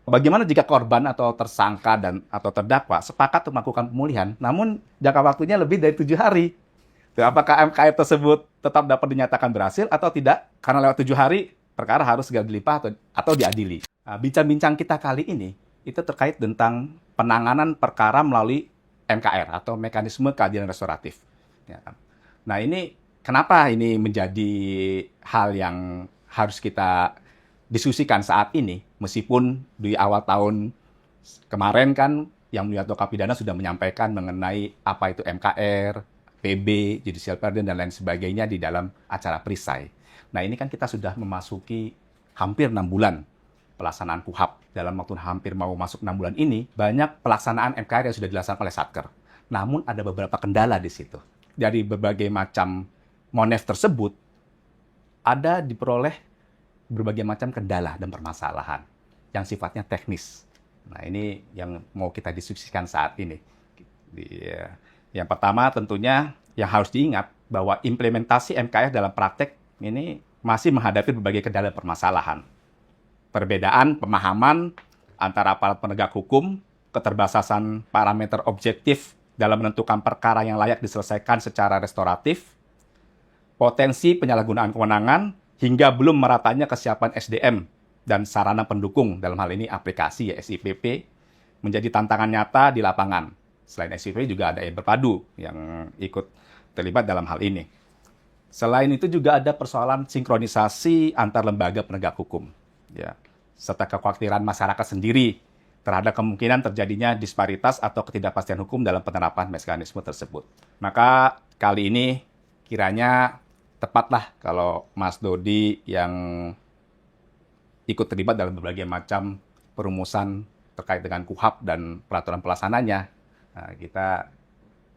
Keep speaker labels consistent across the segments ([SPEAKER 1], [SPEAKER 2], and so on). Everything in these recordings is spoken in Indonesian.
[SPEAKER 1] Bagaimana jika korban atau tersangka dan atau terdakwa sepakat untuk melakukan pemulihan, namun jangka waktunya lebih dari 7 hari? Apakah MKR tersebut tetap dapat dinyatakan berhasil atau tidak? Karena lewat 7 hari, perkara harus segera dilimpah atau diadili. Nah, bincang-bincang kita kali ini itu terkait tentang penanganan perkara melalui MKR atau mekanisme keadilan restoratif. Ya kan? Nah, ini kenapa ini menjadi hal yang harus kita diskusikan saat ini, meskipun di awal tahun kemarin kan yang Mulia Toka Pidana sudah menyampaikan mengenai apa itu MKR, PB, judicial pardon, dan lain sebagainya di dalam acara perisai. Nah, ini kan kita sudah memasuki hampir 6 bulan pelaksanaan KUHAP. Dalam waktu hampir mau masuk 6 bulan ini, banyak pelaksanaan MKR yang sudah dilaksanakan oleh Satker. Namun ada beberapa kendala di situ. Dari berbagai macam monef tersebut, ada diperoleh berbagai macam kendala dan permasalahan yang sifatnya teknis. Nah, ini yang mau kita diskusikan saat ini. Yang pertama tentunya yang harus diingat bahwa implementasi MKR dalam praktek ini masih menghadapi berbagai kendala dan permasalahan. Perbedaan pemahaman antara aparat penegak hukum, keterbatasan parameter objektif dalam menentukan perkara yang layak diselesaikan secara restoratif, potensi penyalahgunaan kewenangan, hingga belum meratanya kesiapan SDM dan sarana pendukung, dalam hal ini aplikasi SIPP, menjadi tantangan nyata di lapangan. Selain SIPP juga ada berpadu yang ikut terlibat dalam hal ini. Selain itu juga ada persoalan sinkronisasi antar lembaga penegak hukum, ya, serta kekhawatiran masyarakat sendiri terhadap kemungkinan terjadinya disparitas atau ketidakpastian hukum dalam penerapan mekanisme tersebut. Maka kali ini kiranya tepatlah kalau Mas Dodi yang ikut terlibat dalam berbagai macam perumusan terkait dengan KUHAP dan peraturan pelaksananya. Nah, kita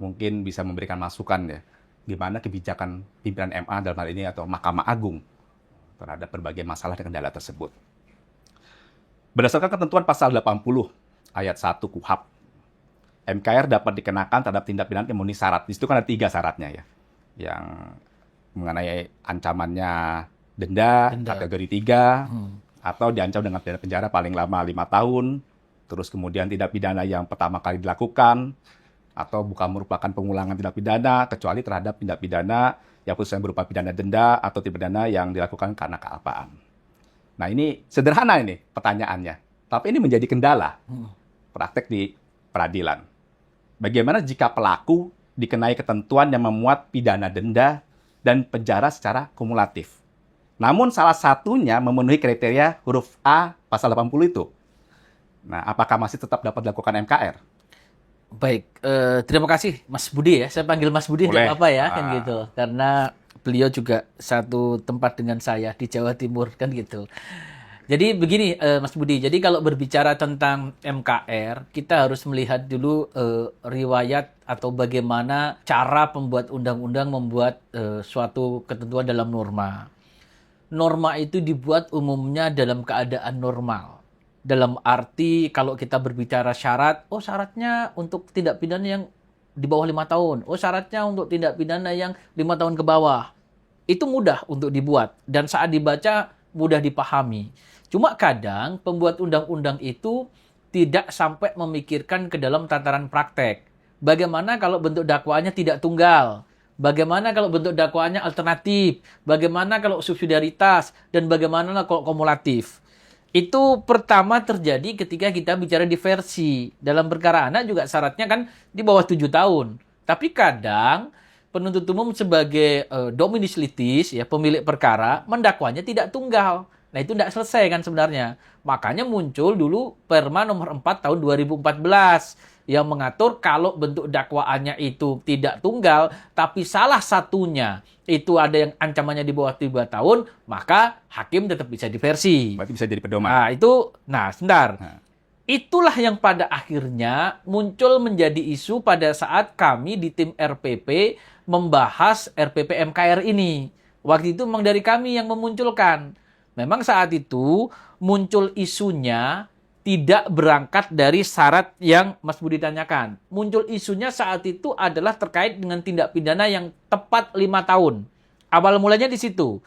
[SPEAKER 1] mungkin bisa memberikan masukan ya, gimana kebijakan pimpinan MA dalam hal ini atau Mahkamah Agung terhadap berbagai masalah dan kendala tersebut. Berdasarkan ketentuan pasal 80 ayat 1 KUHAP, MKR dapat dikenakan terhadap tindak pidana yang memenuhi syarat. Di situ kan ada 3 syaratnya ya, yang mengenai ancamannya denda. Kategori 3, atau diancam dengan pidana penjara paling lama 5 tahun, terus kemudian tindak pidana yang pertama kali dilakukan, atau bukan merupakan pengulangan tindak pidana, kecuali terhadap tindak pidana yang khususnya berupa pidana denda atau tindak pidana yang dilakukan karena kealpaan. Nah, ini sederhana ini pertanyaannya, tapi ini menjadi kendala praktek di peradilan. Bagaimana jika pelaku dikenai ketentuan yang memuat pidana denda dan penjara secara kumulatif, namun salah satunya memenuhi kriteria huruf A pasal 80 itu? Nah, apakah masih tetap dapat dilakukan MKR?
[SPEAKER 2] Baik, terima kasih Mas Budi ya. Saya panggil Mas Budi tidak apa ya, kan gitu. Karena beliau juga satu tempat dengan saya di Jawa Timur, kan gitu. Jadi begini Mas Budi, jadi kalau berbicara tentang MKR, kita harus melihat dulu riwayat atau bagaimana cara pembuat undang-undang membuat suatu ketentuan dalam norma. Norma itu dibuat umumnya dalam keadaan normal. Dalam arti kalau kita berbicara syarat, oh syaratnya untuk tindak pidana yang di bawah 5 tahun. Oh syaratnya untuk tindak pidana yang 5 tahun ke bawah. Itu mudah untuk dibuat dan saat dibaca mudah dipahami. Cuma kadang pembuat undang-undang itu tidak sampai memikirkan ke dalam tataran praktek. Bagaimana kalau bentuk dakwaannya tidak tunggal? Bagaimana kalau bentuk dakwaannya alternatif? Bagaimana kalau subsidiaritas? Dan bagaimana kalau kumulatif? Itu pertama terjadi ketika kita bicara diversi. Dalam perkara anak juga syaratnya kan di bawah 7 tahun. Tapi kadang penuntut umum sebagai dominus litis, ya, pemilik perkara, mendakwanya tidak tunggal. Nah, itu tidak selesai kan sebenarnya. Makanya muncul dulu Perma nomor 4 tahun 2014 yang mengatur kalau bentuk dakwaannya itu tidak tunggal, tapi salah satunya itu ada yang ancamannya di bawah 3 tahun, maka hakim tetap bisa diversi.
[SPEAKER 1] Berarti bisa jadi pedoman.
[SPEAKER 2] Sebentar. Itulah yang pada akhirnya muncul menjadi isu pada saat kami di tim RPP membahas RPP MKR ini. Waktu itu memang dari kami yang memunculkan. Memang saat itu muncul isunya tidak berangkat dari syarat yang Mas Budi tanyakan. Muncul isunya saat itu adalah terkait dengan tindak pidana yang tepat 5 tahun. Awal mulanya di situ.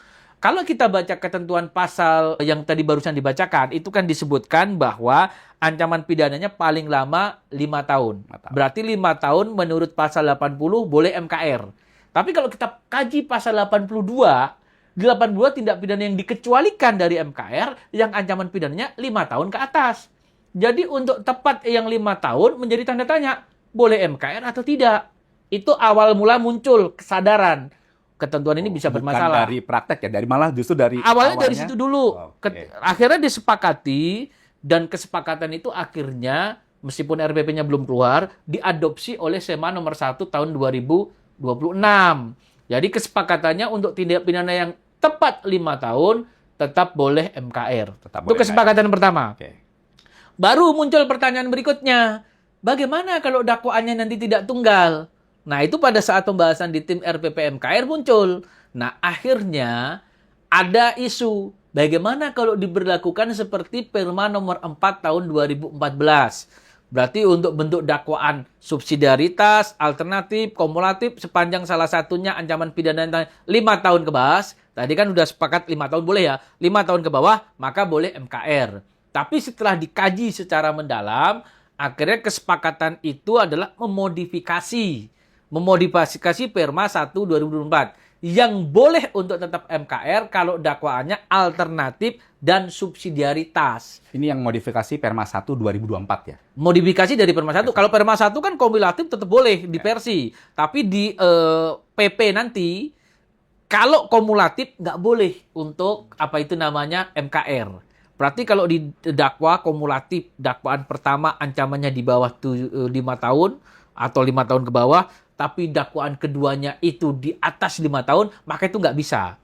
[SPEAKER 2] Kalau kita baca ketentuan pasal yang tadi barusan dibacakan, itu kan disebutkan bahwa ancaman pidananya paling lama 5 tahun. Berarti 5 tahun menurut pasal 80 boleh MKR. Tapi kalau kita kaji pasal 82, di 82 tindak pidana yang dikecualikan dari MKR yang ancaman pidananya 5 tahun ke atas. Jadi untuk tepat yang 5 tahun menjadi tanda tanya, boleh MKR atau tidak? Itu awal mula muncul kesadaran. Ketentuan ini bisa bermasalah.
[SPEAKER 1] Bukan dari praktek ya, dari malah justru dari
[SPEAKER 2] awalnya dari situ dulu.
[SPEAKER 1] Okay.
[SPEAKER 2] Akhirnya disepakati dan kesepakatan itu akhirnya meskipun RPP-nya belum keluar diadopsi oleh SEMA nomor 1 tahun 2026. Jadi kesepakatannya untuk tindak pidana yang tepat 5 tahun tetap boleh MKR. Itu kesepakatan pertama.
[SPEAKER 1] Okay.
[SPEAKER 2] Baru muncul pertanyaan berikutnya. Bagaimana kalau dakwaannya nanti tidak tunggal? Nah, itu pada saat pembahasan di tim RPP MKR muncul. Nah, akhirnya ada isu. Bagaimana kalau diberlakukan seperti Perma nomor 4 tahun 2014? Berarti untuk bentuk dakwaan subsidiaritas, alternatif, kumulatif, sepanjang salah satunya ancaman pidana 5 tahun ke bawah. Tadi kan udah sepakat 5 tahun boleh ya. 5 tahun ke bawah, maka boleh MKR. Tapi setelah dikaji secara mendalam, akhirnya kesepakatan itu adalah memodifikasi Perma 1 2024 yang boleh untuk tetap MKR kalau dakwaannya alternatif dan subsidiaritas.
[SPEAKER 1] Ini yang modifikasi Perma 1 2024 ya?
[SPEAKER 2] Modifikasi dari Perma 1. Kalau Perma 1 kan kumulatif tetap boleh diversi. Tapi di PP nanti kalau kumulatif nggak boleh untuk apa itu namanya MKR. Berarti kalau di dakwa kumulatif dakwaan pertama ancamannya di bawah 5 tahun atau 5 tahun ke bawah, tapi dakwaan keduanya itu di atas 5 tahun, maka itu nggak bisa.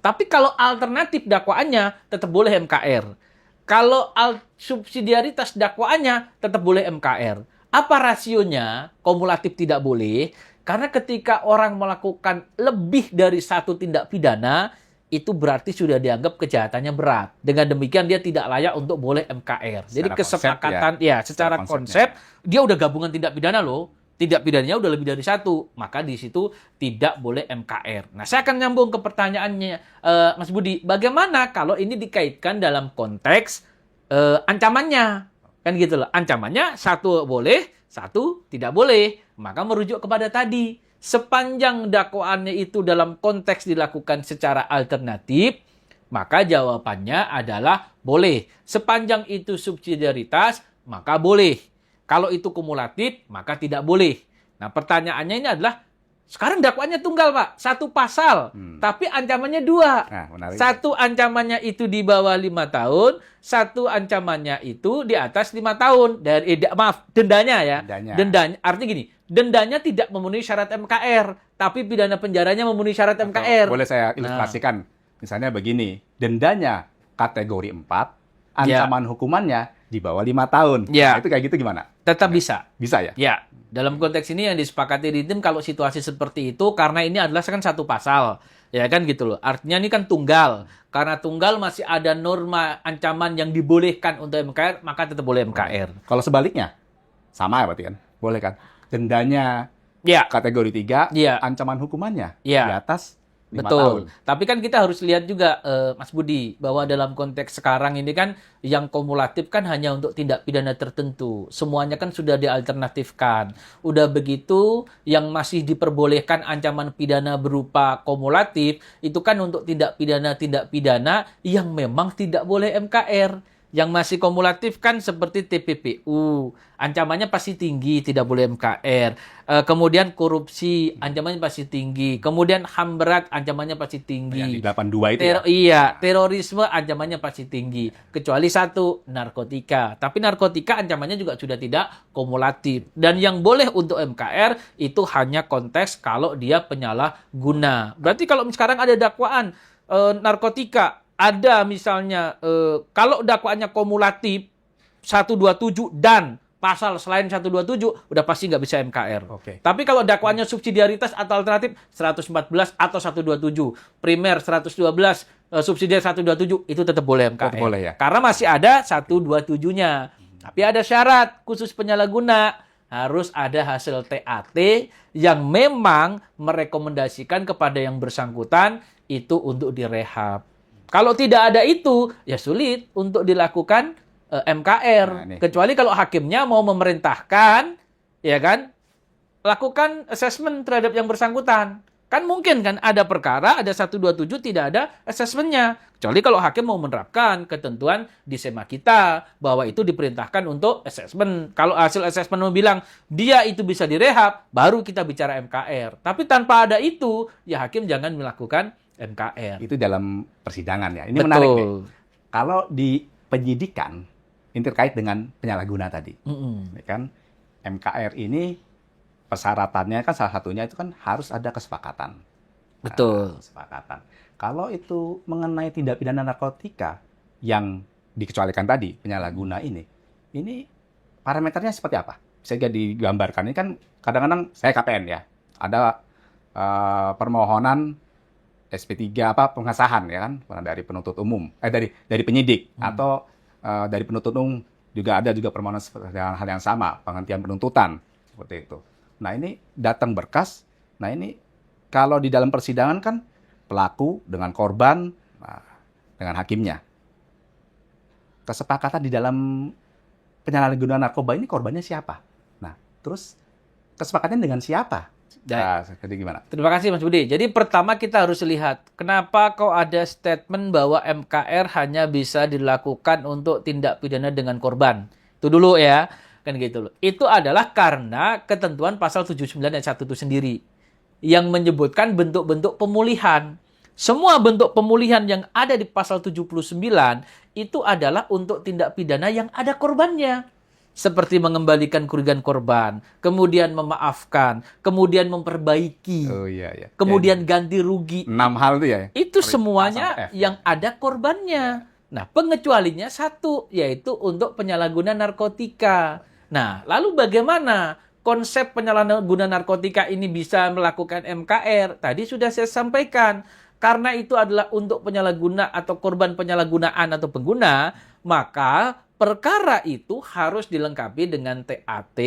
[SPEAKER 2] Tapi kalau alternatif dakwaannya tetap boleh MKR. Kalau subsidiaritas dakwaannya tetap boleh MKR. Apa rasionya? Kumulatif tidak boleh. Karena ketika orang melakukan lebih dari satu tindak pidana, itu berarti sudah dianggap kejahatannya berat. Dengan demikian dia tidak layak untuk boleh MKR. Jadi kesepakatan secara konsep dia udah gabungan tindak pidana loh. Tindak pidananya udah lebih dari satu, maka di situ tidak boleh MKR. Nah, saya akan nyambung ke pertanyaannya, Mas Budi. Bagaimana kalau ini dikaitkan dalam konteks ancamannya? Kan gitu loh. Ancamannya satu boleh, satu tidak boleh. Maka merujuk kepada tadi. Sepanjang dakwaannya itu dalam konteks dilakukan secara alternatif, maka jawabannya adalah boleh. Sepanjang itu subsidiaritas, maka boleh. Kalau itu kumulatif, maka tidak boleh. Nah, pertanyaannya ini adalah, sekarang dakwaannya tunggal, Pak. Satu pasal, tapi ancamannya 2.
[SPEAKER 1] Nah,
[SPEAKER 2] satu ancamannya itu di bawah 5 tahun, satu ancamannya itu di atas 5 tahun. Dendanya ya. Dendanya. Artinya gini, dendanya tidak memenuhi syarat MKR, tapi pidana penjaranya memenuhi syarat MKR.
[SPEAKER 1] Boleh saya ilustrasikan? Misalnya begini, dendanya kategori 4, ancaman hukumannya di bawah 5 tahun. Nah, itu kayak gitu gimana?
[SPEAKER 2] Tetap bisa.
[SPEAKER 1] Bisa ya?
[SPEAKER 2] Ya. Dalam konteks ini yang disepakati di tim kalau situasi seperti itu, karena ini adalah kan satu pasal. Ya kan gitu loh. Artinya ini kan tunggal. Karena tunggal masih ada norma ancaman yang dibolehkan untuk MKR, maka tetap boleh MKR.
[SPEAKER 1] Kalau sebaliknya, sama ya berarti kan? Boleh kan? Dendanya kategori 3, ancaman hukumannya di atas 5 tahun.
[SPEAKER 2] Tapi kan kita harus lihat juga, Mas Budi, bahwa dalam konteks sekarang ini kan yang kumulatif kan hanya untuk tindak pidana tertentu. Semuanya kan sudah dialternatifkan. Udah begitu, yang masih diperbolehkan ancaman pidana berupa kumulatif, itu kan untuk tindak pidana yang memang tidak boleh MKR. Yang masih kumulatif kan seperti TPPU, ancamannya pasti tinggi, tidak boleh MKR. Kemudian korupsi, ancamannya pasti tinggi. Kemudian HAM berat, ancamannya pasti tinggi.
[SPEAKER 1] Yang di 82 itu
[SPEAKER 2] terorisme ancamannya pasti tinggi. Kecuali satu, narkotika. Tapi narkotika ancamannya juga sudah tidak kumulatif. Dan yang boleh untuk MKR itu hanya konteks kalau dia penyalahguna. Berarti kalau sekarang ada dakwaan narkotika, ada misalnya kalau dakwaannya kumulatif 127 dan pasal selain 127 udah pasti nggak bisa MKR. Tapi kalau dakwaannya subsidiaritas atau alternatif 114 atau 127, primer 112, subsidiar 127 itu tetap boleh MKR.
[SPEAKER 1] Boleh ya.
[SPEAKER 2] Karena masih ada 127-nya. Tapi ada syarat khusus penyalahguna. harus ada hasil TAT yang memang merekomendasikan kepada yang bersangkutan itu untuk direhab. Kalau tidak ada itu, ya sulit untuk dilakukan MKR.
[SPEAKER 1] Nah, ini.
[SPEAKER 2] Kecuali kalau hakimnya mau memerintahkan, ya kan, lakukan assessment terhadap yang bersangkutan. Kan mungkin kan ada perkara, ada 127 tidak ada assessment-nya. Kecuali kalau hakim mau menerapkan ketentuan di SEMA kita bahwa itu diperintahkan untuk assessment. Kalau hasil assessment bilang dia itu bisa direhab, baru kita bicara MKR. Tapi tanpa ada itu, ya hakim jangan melakukan MKR.
[SPEAKER 1] Itu dalam persidangan ya. Ini
[SPEAKER 2] Betul.
[SPEAKER 1] menarik nih. Kalau di penyidikan, ini terkait dengan penyalahguna tadi. Ya kan? MKR ini persyaratannya kan salah satunya itu kan harus ada kesepakatan.
[SPEAKER 2] Betul.
[SPEAKER 1] Kesepakatan. Kalau itu mengenai tindak pidana narkotika yang dikecualikan tadi, penyalahguna ini parameternya seperti apa? Bisa digambarkan. Ini kan kadang-kadang saya KPN ya, ada permohonan SP3 pengesahan ya kan dari penuntut umum, dari penyidik atau dari penuntut umum juga ada permohonan hal yang sama, penghentian penuntutan seperti itu. Nah, ini datang berkas. Nah, ini kalau di dalam persidangan kan pelaku dengan korban, dengan hakimnya. Kesepakatan di dalam penyalahgunaan narkoba ini korbannya siapa? Nah, terus kesepakatannya dengan siapa? Nah, jadi gimana?
[SPEAKER 2] Terima kasih Mas Budi. Jadi pertama kita harus lihat kenapa kok ada statement bahwa MKR hanya bisa dilakukan untuk tindak pidana dengan korban. Itu dulu ya. Kan gitu loh. Itu adalah karena ketentuan pasal 79 ayat 1 itu sendiri yang menyebutkan bentuk-bentuk pemulihan. Semua bentuk pemulihan yang ada di pasal 79 itu adalah untuk tindak pidana yang ada korbannya. Seperti mengembalikan kerugian korban, kemudian memaafkan, kemudian memperbaiki, kemudian ganti rugi.
[SPEAKER 1] 6 hal itu ya?
[SPEAKER 2] Itu semuanya yang ada korbannya. Nah, pengecualinya satu, yaitu untuk penyalahgunaan narkotika. Nah, lalu bagaimana konsep penyalahguna narkotika ini bisa melakukan MKR? Tadi sudah saya sampaikan. Karena itu adalah untuk penyalahguna atau korban penyalahgunaan atau pengguna, maka perkara itu harus dilengkapi dengan TAT,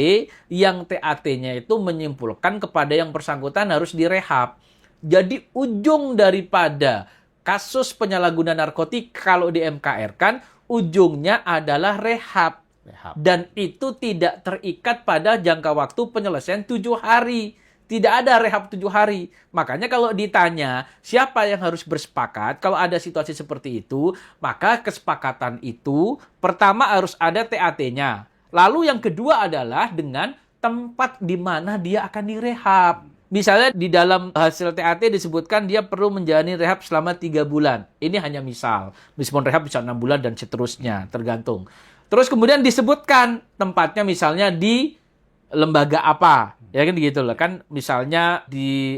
[SPEAKER 2] yang TAT-nya itu menyimpulkan kepada yang bersangkutan harus direhab. Jadi ujung daripada kasus penyalahguna narkotika kalau di MKR kan, ujungnya adalah rehab. Dan itu tidak terikat pada jangka waktu penyelesaian 7 hari. Tidak ada rehab 7 hari. Makanya kalau ditanya siapa yang harus bersepakat, kalau ada situasi seperti itu, maka kesepakatan itu pertama harus ada TAT-nya. Lalu yang kedua adalah dengan tempat di mana dia akan direhab. Misalnya di dalam hasil TAT disebutkan dia perlu menjalani rehab selama 3 bulan. Ini hanya misal. Meskipun rehab bisa 6 bulan dan seterusnya, tergantung. Terus kemudian disebutkan tempatnya misalnya di lembaga apa. Ya kan gitu loh. Kan misalnya di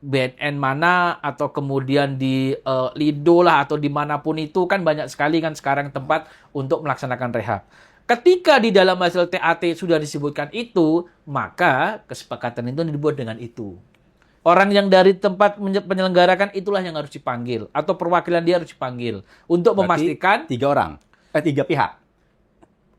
[SPEAKER 2] BNN mana atau kemudian di Lido lah atau dimanapun itu kan banyak sekali kan sekarang tempat untuk melaksanakan rehab. Ketika di dalam hasil TAT sudah disebutkan itu, maka kesepakatan itu dibuat dengan itu. Orang yang dari tempat penyelenggarakan itulah yang harus dipanggil atau perwakilan dia harus dipanggil untuk memastikan
[SPEAKER 1] 3 pihak.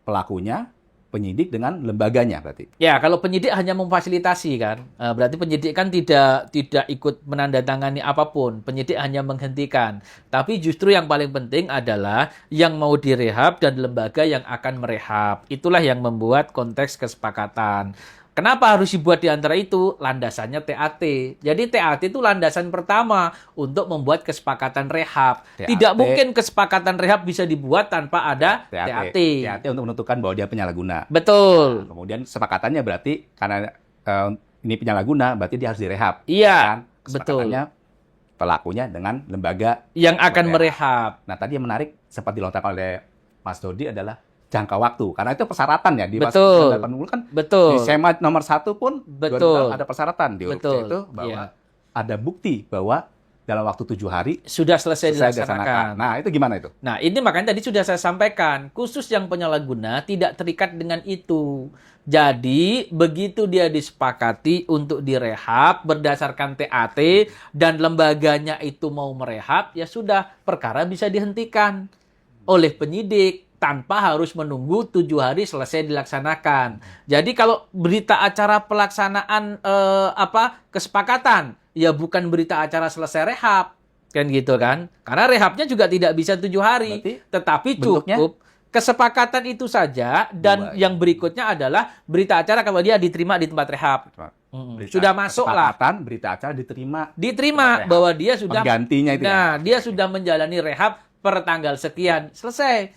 [SPEAKER 1] Pelakunya, penyidik dengan lembaganya berarti.
[SPEAKER 2] Ya, kalau penyidik hanya memfasilitasi kan, berarti penyidik kan tidak ikut menandatangani apapun. Penyidik hanya menghentikan. Tapi justru yang paling penting adalah yang mau direhab dan lembaga yang akan merehab. Itulah yang membuat konteks kesepakatan. Kenapa harus dibuat di antara itu? Landasannya TAT. Jadi TAT itu landasan pertama untuk membuat kesepakatan rehab.
[SPEAKER 1] TAT.
[SPEAKER 2] Tidak mungkin kesepakatan rehab bisa dibuat tanpa ada TAT.
[SPEAKER 1] TAT untuk menentukan bahwa dia penyalahguna.
[SPEAKER 2] Betul.
[SPEAKER 1] Nah, kemudian kesepakatannya berarti karena ini penyalahguna, berarti dia harus direhab.
[SPEAKER 2] Iya,
[SPEAKER 1] kan?
[SPEAKER 2] betul.
[SPEAKER 1] Kesepakatannya pelakunya dengan lembaga
[SPEAKER 2] yang akan merehab.
[SPEAKER 1] Nah, tadi yang menarik sempat dilontarkan oleh Mas Dodi adalah jangka waktu. Karena itu persyaratan ya. Di
[SPEAKER 2] betul.
[SPEAKER 1] Pasal 80 kan
[SPEAKER 2] betul.
[SPEAKER 1] di SEMA nomor 1 pun
[SPEAKER 2] betul.
[SPEAKER 1] ada persyaratan. Di
[SPEAKER 2] betul.
[SPEAKER 1] itu bahwa ada bukti bahwa dalam waktu 7 hari
[SPEAKER 2] sudah selesai dilaksanakan.
[SPEAKER 1] Nah, itu gimana itu?
[SPEAKER 2] Nah, ini makanya tadi sudah saya sampaikan. Khusus yang penyalahguna tidak terikat dengan itu. Jadi, begitu dia disepakati untuk direhab berdasarkan TAT dan lembaganya itu mau merehab, ya sudah, perkara bisa dihentikan oleh penyidik. tanpa harus menunggu 7 hari selesai dilaksanakan. Jadi kalau berita acara pelaksanaan kesepakatan, ya bukan berita acara selesai rehab, kan gitu kan? Karena rehabnya juga tidak bisa 7 hari,
[SPEAKER 1] Berarti
[SPEAKER 2] tetapi
[SPEAKER 1] bentuknya
[SPEAKER 2] cukup kesepakatan itu saja, dan yang berikutnya adalah berita acara kalau dia diterima di tempat rehab. Sudah masuk lah.
[SPEAKER 1] Kesepakatan, berita acara diterima
[SPEAKER 2] Diterima bahwa dia sudah
[SPEAKER 1] penggantinya itu.
[SPEAKER 2] Nah, dia sudah menjalani rehab per tanggal sekian, selesai.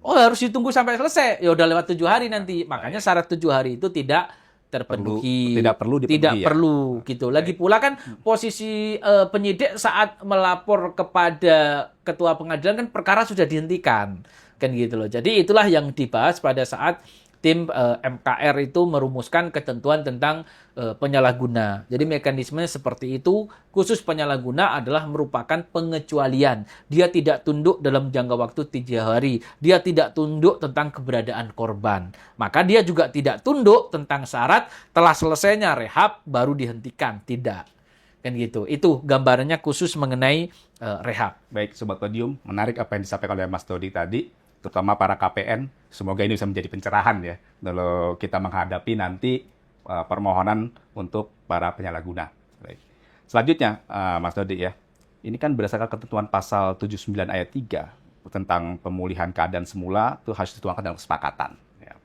[SPEAKER 2] Oh, harus ditunggu sampai selesai. Ya udah lewat 7 hari nanti. Makanya syarat 7 hari itu tidak terpenuhi.
[SPEAKER 1] Tidak perlu dipenuhi,
[SPEAKER 2] Tidak
[SPEAKER 1] ya?
[SPEAKER 2] perlu gitu. Lagi pula kan posisi penyidik saat melapor kepada ketua pengadilan kan perkara sudah dihentikan. Kan gitu loh. Jadi itulah yang dibahas pada saat tim MKR itu merumuskan ketentuan tentang penyalahguna. Jadi mekanismenya seperti itu, khusus penyalahguna adalah merupakan pengecualian. Dia tidak tunduk dalam jangka waktu 3 hari. Dia tidak tunduk tentang keberadaan korban. Maka dia juga tidak tunduk tentang syarat telah selesainya rehab baru dihentikan. Tidak. Kan gitu. Itu gambarannya khusus mengenai rehab.
[SPEAKER 1] Baik, Sobat Podium, menarik apa yang disampaikan oleh Mas Dodi tadi, terutama para KPN. Semoga ini bisa menjadi pencerahan ya, kalau kita menghadapi nanti permohonan untuk para penyalahguna. Baik. Selanjutnya, Mas Dodi ya, ini kan berdasarkan ketentuan pasal 79 ayat 3 tentang pemulihan keadaan semula itu harus dituangkan dalam kesepakatan. Ya.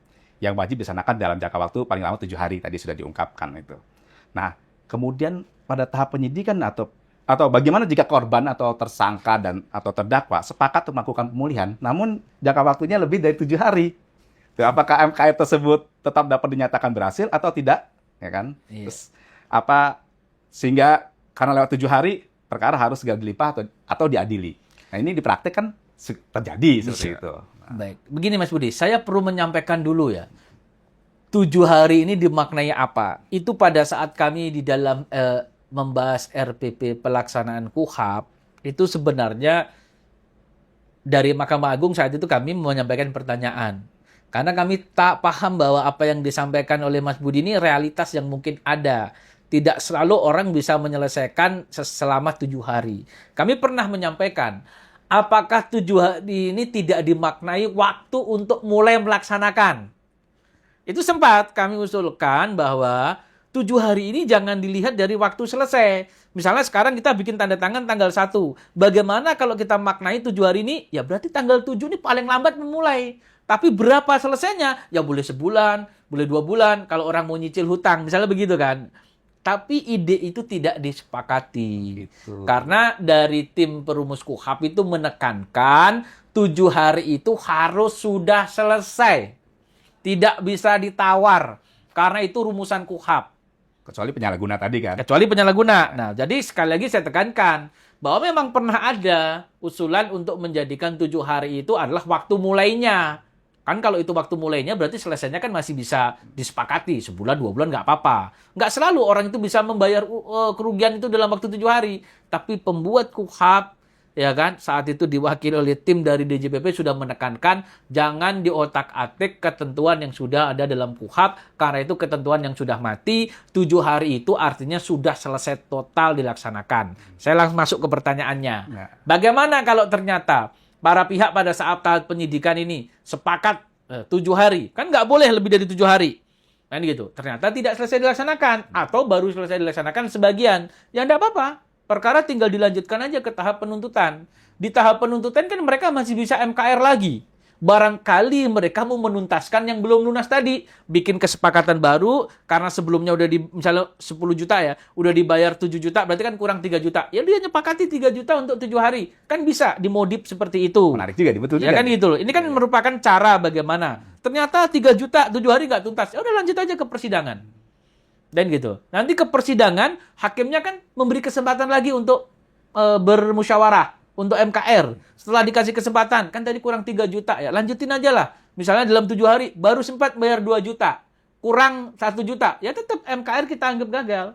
[SPEAKER 1] Yang wajib dilaksanakan dalam jangka waktu paling lama 7 hari, tadi sudah diungkapkan itu. Nah, kemudian pada tahap penyidikan atau bagaimana jika korban atau tersangka atau terdakwa sepakat untuk melakukan pemulihan, namun jangka waktunya lebih dari 7 hari. Apakah MKR tersebut tetap dapat dinyatakan berhasil atau tidak? Ya kan?
[SPEAKER 2] Iya.
[SPEAKER 1] Terus sehingga karena lewat 7 hari perkara harus segera dilimpah atau diadili. Nah, ini di praktek kan terjadi seperti itu.
[SPEAKER 2] Baik. Begini Mas Budi, saya perlu menyampaikan dulu ya. 7 hari ini dimaknai apa? Itu pada saat kami di dalam membahas RPP pelaksanaan KUHAP, itu sebenarnya dari Mahkamah Agung saat itu kami menyampaikan pertanyaan. Karena kami tak paham bahwa apa yang disampaikan oleh Mas Budi ini realitas yang mungkin ada. Tidak selalu orang bisa menyelesaikan selama 7 hari. Kami pernah menyampaikan, apakah 7 hari ini tidak dimaknai waktu untuk mulai melaksanakan? Itu sempat kami usulkan bahwa 7 hari ini jangan dilihat dari waktu selesai. Misalnya sekarang kita bikin tanda tangan tanggal 1. Bagaimana kalau kita maknai 7 hari ini? Ya berarti tanggal 7 ini paling lambat memulai. Tapi berapa selesainya? Ya boleh sebulan, boleh 2 bulan. Kalau orang mau nyicil hutang, misalnya begitu kan. Tapi ide itu tidak disepakati.
[SPEAKER 1] Gitu.
[SPEAKER 2] Karena dari tim perumus KUHAP itu menekankan 7 hari itu harus sudah selesai. Tidak bisa ditawar. Karena itu rumusan KUHAP.
[SPEAKER 1] Kecuali penyalahguna tadi kan.
[SPEAKER 2] Kecuali penyalahguna. Nah, jadi sekali lagi saya tekankan bahwa memang pernah ada usulan untuk menjadikan 7 hari itu adalah waktu mulainya. Kan kalau itu waktu mulainya berarti selesainya kan masih bisa disepakati. Sebulan, 2 bulan nggak apa-apa. Nggak selalu orang itu bisa membayar kerugian itu dalam waktu 7 hari. Tapi pembuat KUHAP, ya kan, saat itu diwakili oleh tim dari DJPP sudah menekankan jangan diotak-atik ketentuan yang sudah ada dalam KUHAP, karena itu ketentuan yang sudah mati. 7 hari itu artinya sudah selesai total dilaksanakan. Saya langsung masuk ke pertanyaannya.
[SPEAKER 1] Ya.
[SPEAKER 2] Bagaimana kalau ternyata para pihak pada saat tahap penyidikan ini sepakat 7 hari? Kan nggak boleh lebih dari 7 hari. Kan gitu. Ternyata tidak selesai dilaksanakan atau baru selesai dilaksanakan sebagian. Ya nggak apa-apa. Perkara tinggal dilanjutkan aja ke tahap penuntutan. Di tahap penuntutan kan mereka masih bisa MKR lagi. Barangkali mereka mau menuntaskan yang belum lunas tadi. Bikin kesepakatan baru, karena sebelumnya udah misalnya 10 juta ya, udah dibayar 7 juta, berarti kan kurang 3 juta. Ya dia nyepakati 3 juta untuk 7 hari. Kan bisa dimodif seperti itu.
[SPEAKER 1] Menarik juga, betul
[SPEAKER 2] Ya
[SPEAKER 1] juga.
[SPEAKER 2] kan gitu loh. Ini kan merupakan cara bagaimana. Ternyata 3 juta, 7 hari nggak tuntas. Ya udah lanjut aja ke persidangan. Dan gitu. Nanti ke persidangan, hakimnya kan memberi kesempatan lagi untuk bermusyawarah, untuk MKR. Setelah dikasih kesempatan, kan tadi kurang 3 juta ya, lanjutin aja lah. Misalnya dalam 7 hari, baru sempat bayar 2 juta. Kurang 1 juta. Ya tetap MKR kita anggap gagal.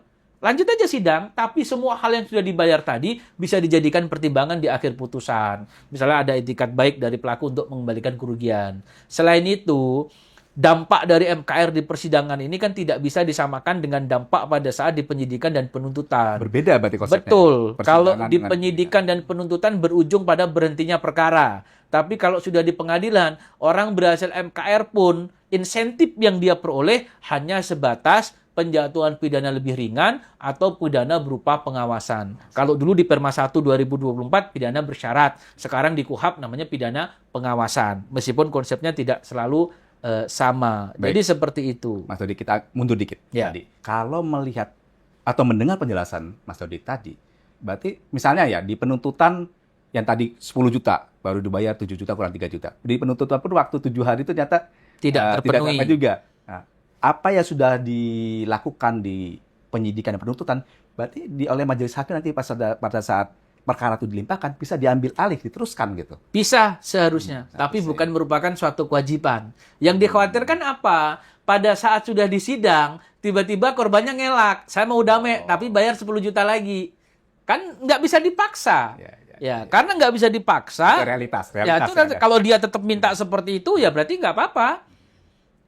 [SPEAKER 2] Lanjut aja sidang, tapi semua hal yang sudah dibayar tadi bisa dijadikan pertimbangan di akhir putusan. Misalnya ada etikat baik dari pelaku untuk mengembalikan kerugian. Selain itu, dampak dari MKR di persidangan ini kan tidak bisa disamakan dengan dampak pada saat di penyidikan dan penuntutan.
[SPEAKER 1] Berbeda berarti konsepnya.
[SPEAKER 2] Betul. Kalau
[SPEAKER 1] Persidangan
[SPEAKER 2] di
[SPEAKER 1] dengan-
[SPEAKER 2] penyidikan dan penuntutan berujung pada berhentinya perkara. Tapi kalau sudah di pengadilan, orang berhasil MKR pun insentif yang dia peroleh hanya sebatas penjatuhan pidana lebih ringan atau pidana berupa pengawasan. Kalau dulu di Perma 1 2024 pidana bersyarat, sekarang di KUHP namanya pidana pengawasan. Meskipun konsepnya tidak selalu sama.
[SPEAKER 1] Baik.
[SPEAKER 2] Jadi seperti itu.
[SPEAKER 1] Mas Dodi, kita mundur dikit
[SPEAKER 2] Ya.
[SPEAKER 1] tadi. Kalau melihat atau mendengar penjelasan Mas Dodi tadi, berarti misalnya ya di penuntutan yang tadi 10 juta, baru dibayar 7 juta kurang 3 juta. Di penuntutan pun waktu 7 hari itu ternyata
[SPEAKER 2] Tidak terpenuhi.
[SPEAKER 1] sampai juga. Nah, apa yang sudah dilakukan di penyidikan dan penuntutan, berarti oleh majelis hakim nanti pada saat perkara itu dilimpahkan, bisa diambil alih, diteruskan gitu.
[SPEAKER 2] Bisa seharusnya, tapi
[SPEAKER 1] seharusnya.
[SPEAKER 2] bukan merupakan suatu kewajiban. Yang dikhawatirkan apa? Pada saat sudah disidang, tiba-tiba korbannya ngelak. Saya mau damai, tapi bayar 10 juta lagi. Kan nggak bisa dipaksa. Ya, karena nggak bisa dipaksa.
[SPEAKER 1] Itu realitas
[SPEAKER 2] Ya, itu
[SPEAKER 1] yang ada.
[SPEAKER 2] kalau dia tetap minta seperti itu, ya berarti nggak apa-apa.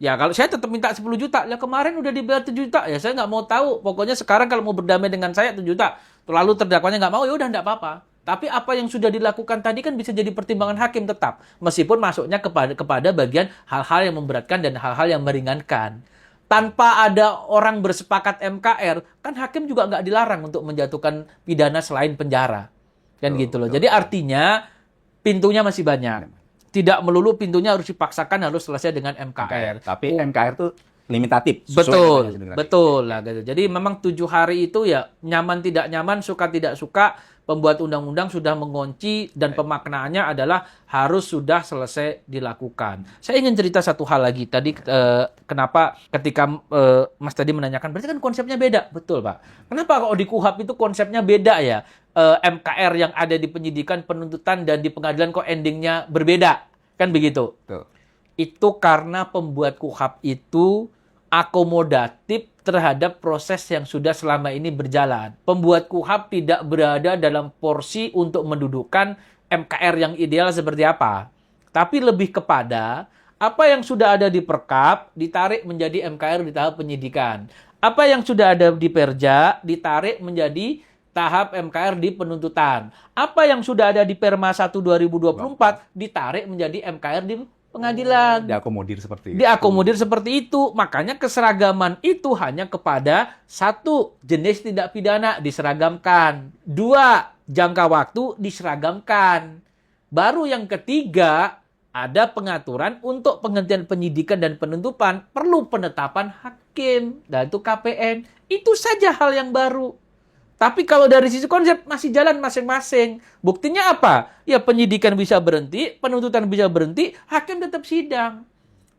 [SPEAKER 2] Ya, kalau saya tetap minta 10 juta, ya kemarin udah dibayar 7 juta, ya saya nggak mau tahu. Pokoknya sekarang kalau mau berdamai dengan saya 7 juta, lalu terdakwanya nggak mau, ya udah nggak apa-apa. Tapi apa yang sudah dilakukan tadi kan bisa jadi pertimbangan hakim tetap. Meskipun masuknya kepada bagian hal-hal yang memberatkan dan hal-hal yang meringankan. Tanpa ada orang bersepakat MKR, kan hakim juga nggak dilarang untuk menjatuhkan pidana selain penjara. Kan gitu loh. Jadi artinya pintunya masih banyak. Tidak melulu pintunya harus dipaksakan harus selesai dengan MKR.
[SPEAKER 1] Tapi MKR itu limitatif. sesuai
[SPEAKER 2] Betul,
[SPEAKER 1] dengan yang sudah
[SPEAKER 2] betul lah gitu. Jadi memang 7 hari itu ya nyaman tidak nyaman, suka tidak suka, pembuat undang-undang sudah mengunci dan pemaknaannya adalah harus sudah selesai dilakukan. Saya ingin cerita satu hal lagi. Tadi kenapa ketika Mas tadi menanyakan, berarti kan konsepnya beda. Betul, Pak. Kenapa kalau di KUHP itu konsepnya beda ya? MKR yang ada di penyidikan, penuntutan, dan di pengadilan kok endingnya berbeda. Kan begitu?
[SPEAKER 1] Betul.
[SPEAKER 2] Itu karena pembuat KUHP itu akomodatif terhadap proses yang sudah selama ini berjalan. Pembuat KUHP tidak berada dalam porsi untuk mendudukkan MKR yang ideal seperti apa. Tapi lebih kepada apa yang sudah ada di Perkap ditarik menjadi MKR di tahap penyidikan. Apa yang sudah ada di Perja ditarik menjadi tahap MKR di penuntutan. Apa yang sudah ada di Perma 1 2024 ditarik menjadi MKR di pengadilan.
[SPEAKER 1] Diakomodir seperti itu.
[SPEAKER 2] Diakomodir seperti itu. Makanya keseragaman itu hanya kepada satu, jenis tindak pidana diseragamkan. 2, jangka waktu diseragamkan. Baru yang ketiga, ada pengaturan untuk penghentian penyidikan dan penuntutan perlu penetapan hakim. Dan itu KPN. Itu saja hal yang baru. Tapi kalau dari sisi konsep masih jalan masing-masing. Buktinya apa? Ya penyidikan bisa berhenti, penuntutan bisa berhenti, hakim tetap sidang.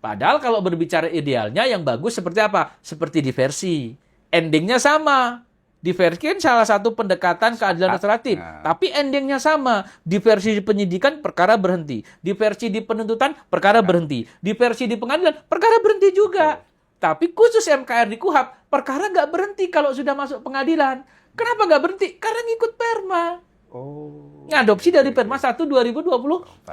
[SPEAKER 2] Padahal kalau berbicara idealnya yang bagus seperti apa? Seperti diversi. Endingnya sama. Diversi kan salah satu pendekatan keadilan restoratif. Tapi endingnya sama. Diversi di penyidikan, perkara berhenti. Diversi di penuntutan, perkara berhenti. Diversi di pengadilan, perkara berhenti juga. Tapi khusus MKR di KUHP, perkara nggak berhenti kalau sudah masuk pengadilan. Kenapa nggak berhenti? Karena ngikut Perma. Ngadopsi dari Perma 1 2024.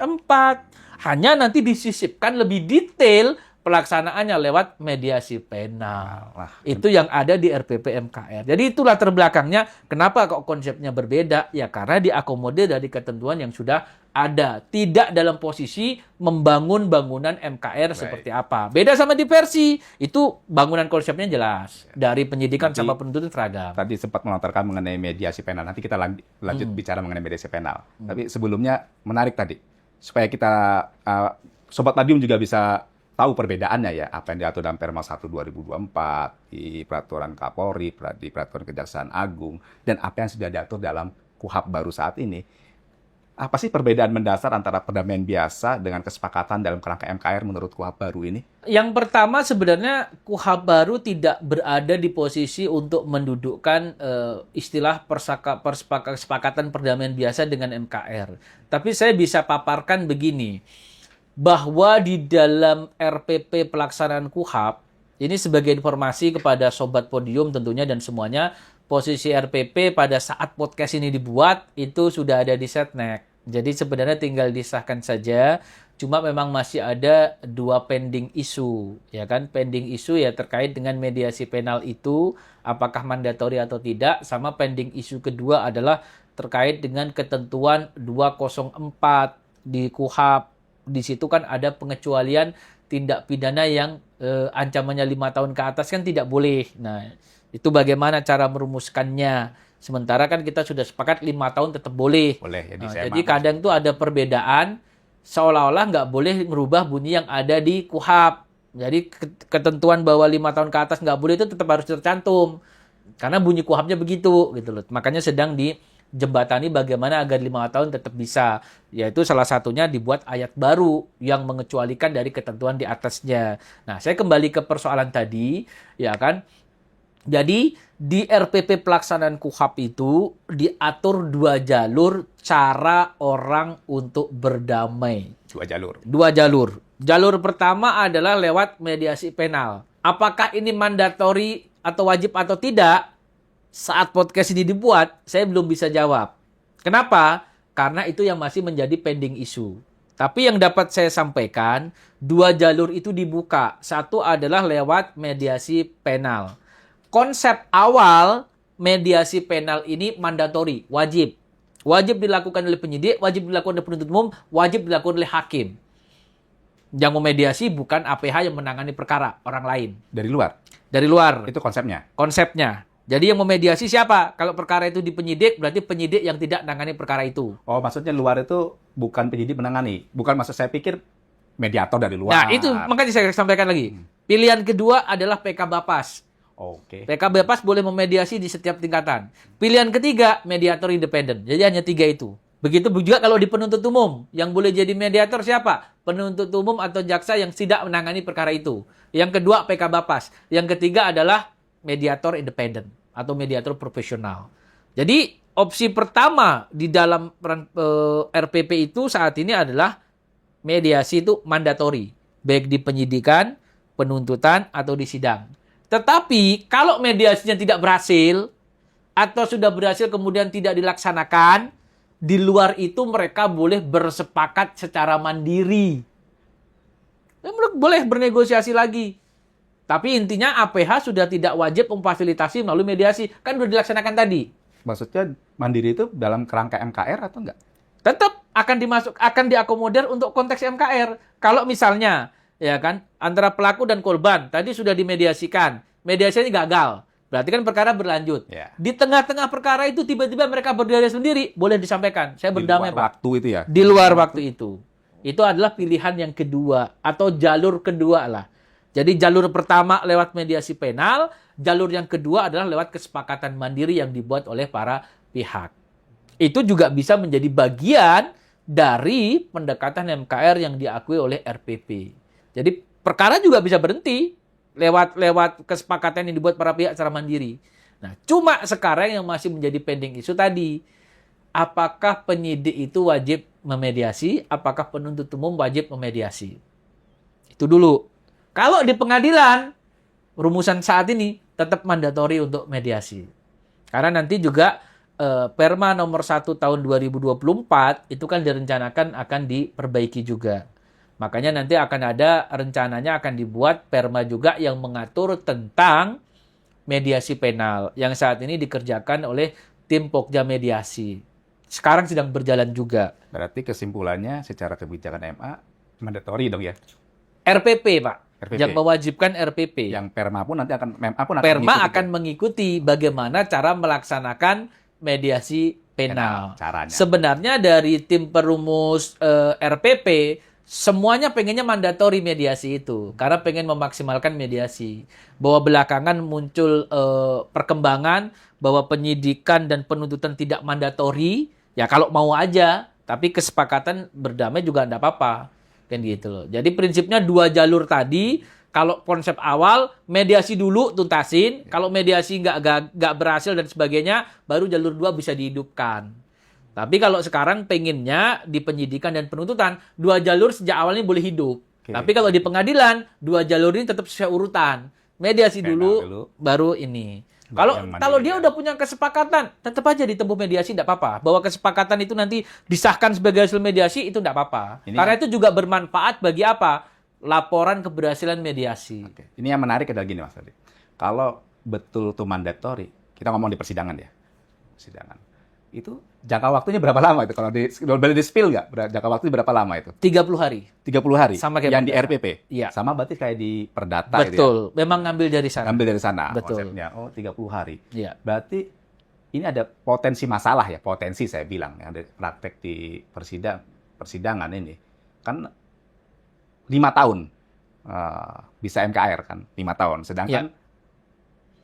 [SPEAKER 2] Hanya nanti disisipkan lebih detail pelaksanaannya lewat mediasi penal. Itu yang ada di RPP MKR. Jadi itulah terbelakangnya kenapa kok konsepnya berbeda. Ya karena diakomodir dari ketentuan yang sudah ada. Tidak dalam posisi membangun bangunan MKR seperti apa. Beda sama diversi. Itu bangunan konsepnya jelas. Dari penyidikan sama penuntutan seragam.
[SPEAKER 1] Tadi sempat melontarkan mengenai mediasi penal. Nanti kita lanjut bicara mengenai mediasi penal. Tapi sebelumnya menarik tadi. Supaya kita, Sobat Labium juga bisa tahu perbedaannya ya, apa yang diatur dalam Perma 1 2024, di Peraturan Kapolri, di Peraturan Kejaksaan Agung, dan apa yang sudah diatur dalam KUHP baru saat ini. Apa sih perbedaan mendasar antara perdamaian biasa dengan kesepakatan dalam kerangka MKR menurut KUHP baru ini?
[SPEAKER 2] Yang pertama sebenarnya KUHP baru tidak berada di posisi untuk mendudukkan istilah kesepakatan perdamaian biasa dengan MKR. Tapi saya bisa paparkan begini, bahwa di dalam RPP pelaksanaan KUHP, ini sebagai informasi kepada Sobat Podium tentunya dan semuanya, posisi RPP pada saat podcast ini dibuat, itu sudah ada di Setnek. Jadi sebenarnya tinggal disahkan saja. Cuma memang masih ada 2 pending isu, ya kan? Pending isu ya terkait dengan mediasi penal itu, apakah mandatori atau tidak. Sama pending isu kedua adalah terkait dengan ketentuan 204 di KUHP. Di situ kan ada pengecualian tindak pidana yang ancamannya 5 tahun ke atas kan tidak boleh. Nah, itu bagaimana cara merumuskannya? Sementara kan kita sudah sepakat 5 tahun tetap boleh.
[SPEAKER 1] Boleh, jadi
[SPEAKER 2] Nah,
[SPEAKER 1] saya
[SPEAKER 2] jadi kadang tuh ada perbedaan, seolah-olah nggak boleh merubah bunyi yang ada di KUHP. Jadi ketentuan bahwa 5 tahun ke atas nggak boleh itu tetap harus tercantum. Karena bunyi KUHP-nya begitu, gitu loh. Makanya sedang dijembatani bagaimana agar 5 tahun tetap bisa. Yaitu salah satunya dibuat ayat baru yang mengecualikan dari ketentuan di atasnya. Nah, saya kembali ke persoalan tadi, ya kan. Jadi di RPP pelaksanaan KUHP itu diatur 2 jalur cara orang untuk berdamai.
[SPEAKER 1] 2 jalur.
[SPEAKER 2] 2 jalur. Jalur pertama adalah lewat mediasi penal. Apakah ini mandatori atau wajib atau tidak? Saat podcast ini dibuat, saya belum bisa jawab. Kenapa? Karena itu yang masih menjadi pending isu. Tapi yang dapat saya sampaikan, 2 jalur itu dibuka. Satu adalah lewat mediasi penal. Konsep awal mediasi penal ini mandatori, wajib. Wajib dilakukan oleh penyidik, wajib dilakukan oleh penuntut umum, wajib dilakukan oleh hakim. Yang memediasi bukan APH yang menangani perkara, orang lain.
[SPEAKER 1] Dari luar?
[SPEAKER 2] Dari luar.
[SPEAKER 1] Itu konsepnya?
[SPEAKER 2] Konsepnya. Jadi yang memediasi siapa? Kalau perkara itu di penyidik, berarti penyidik yang tidak menangani perkara itu.
[SPEAKER 1] Oh, maksudnya luar itu bukan penyidik menangani? Bukan, maksud saya pikir mediator dari luar.
[SPEAKER 2] Nah, itu makanya saya sampaikan lagi. Pilihan kedua adalah PK Bapas.
[SPEAKER 1] Oke.
[SPEAKER 2] PK Bapas boleh memediasi di setiap tingkatan. Pilihan ketiga, mediator independen. Jadi hanya 3 itu. Begitu juga kalau di penuntut umum. Yang boleh jadi mediator siapa? Penuntut umum atau jaksa yang tidak menangani perkara itu. Yang kedua, PK Bapas. Yang ketiga adalah mediator independen atau mediator profesional. Jadi opsi pertama di dalam RPP itu saat ini adalah mediasi itu mandatori. Baik di penyidikan, penuntutan, atau di sidang. Tetapi kalau mediasinya tidak berhasil atau sudah berhasil kemudian tidak dilaksanakan, di luar itu mereka boleh bersepakat secara mandiri. Boleh bernegosiasi lagi. Tapi intinya APH sudah tidak wajib memfasilitasi melalui mediasi. Kan sudah dilaksanakan tadi.
[SPEAKER 1] Maksudnya mandiri itu dalam kerangka MKR atau enggak?
[SPEAKER 2] Tetap akan diakomodir untuk konteks MKR. Kalau misalnya ya kan antara pelaku dan korban tadi sudah dimediasikan, mediasinya gagal, berarti kan perkara berlanjut.
[SPEAKER 1] Ya.
[SPEAKER 2] Di tengah-tengah perkara itu tiba-tiba mereka berdamai sendiri, boleh disampaikan saya berdamai, Pak.
[SPEAKER 1] Di luar waktu itu ya.
[SPEAKER 2] Di luar waktu itu adalah pilihan yang kedua atau jalur kedua lah. Jadi jalur pertama lewat mediasi penal, jalur yang kedua adalah lewat kesepakatan mandiri yang dibuat oleh para pihak. Itu juga bisa menjadi bagian dari pendekatan MKR yang diakui oleh RPP. Jadi perkara juga bisa berhenti lewat kesepakatan yang dibuat para pihak secara mandiri. Nah, cuma sekarang yang masih menjadi pending isu tadi, apakah penyidik itu wajib memediasi, apakah penuntut umum wajib memediasi? Itu dulu. Kalau di pengadilan, rumusan saat ini tetap mandatori untuk mediasi. Karena nanti juga Perma nomor 1 tahun 2024 itu kan direncanakan akan diperbaiki juga. Makanya nanti akan ada rencananya akan dibuat Perma juga yang mengatur tentang mediasi penal yang saat ini dikerjakan oleh tim Pokja Mediasi. Sekarang sedang berjalan juga.
[SPEAKER 1] Berarti kesimpulannya secara kebijakan MA mandatori dong ya?
[SPEAKER 2] RPP, Pak.
[SPEAKER 1] RPP.
[SPEAKER 2] Yang mewajibkan RPP.
[SPEAKER 1] Yang Perma pun nanti akan MA pun
[SPEAKER 2] Perma akan mengikuti bagaimana cara melaksanakan mediasi penal.
[SPEAKER 1] Caranya.
[SPEAKER 2] Sebenarnya dari tim perumus RPP semuanya pengennya mandatori mediasi itu karena pengen memaksimalkan mediasi. Bahwa belakangan muncul perkembangan bahwa penyidikan dan penuntutan tidak mandatori, ya kalau mau aja, tapi kesepakatan berdamai juga enggak apa-apa. Kan gitu loh. Jadi prinsipnya 2 jalur tadi, kalau konsep awal mediasi dulu tuntasin, kalau mediasi nggak berhasil dan sebagainya, baru jalur 2 bisa dihidupkan. Tapi kalau sekarang pengennya di penyidikan dan penuntutan, 2 jalur sejak awalnya boleh hidup.
[SPEAKER 1] Oke.
[SPEAKER 2] Tapi kalau di pengadilan, 2 jalur ini tetap sesuai urutan. Mediasi dulu, baru ini. Kalau dia udah punya kesepakatan, tetap aja ditempuh mediasi, tidak apa-apa. Bahwa kesepakatan itu nanti disahkan sebagai hasil mediasi, itu tidak apa-apa. Karena itu juga bermanfaat bagi apa? Laporan keberhasilan mediasi.
[SPEAKER 1] Oke. Ini yang menarik adalah gini, Mas Adi. Kalau betul itu mandatory, kita ngomong di persidangan ya. Persidangan. Itu jangka waktunya berapa lama itu? Kalau boleh di-spill nggak? Jangka waktu berapa lama itu?
[SPEAKER 2] 30 hari.
[SPEAKER 1] 30 hari?
[SPEAKER 2] Sama kayak
[SPEAKER 1] yang di
[SPEAKER 2] perdata.
[SPEAKER 1] RPP?
[SPEAKER 2] Iya.
[SPEAKER 1] Sama berarti kayak di perdata gitu ya?
[SPEAKER 2] Betul. Memang ngambil dari sana.
[SPEAKER 1] Ambil dari sana
[SPEAKER 2] Betul.
[SPEAKER 1] konsepnya. Oh, 30 hari.
[SPEAKER 2] Iya.
[SPEAKER 1] Berarti ini ada potensi masalah ya, potensi saya bilang. Yang ada praktek di persidangan ini. Kan 5 tahun bisa MKR kan, 5 tahun. Sedangkan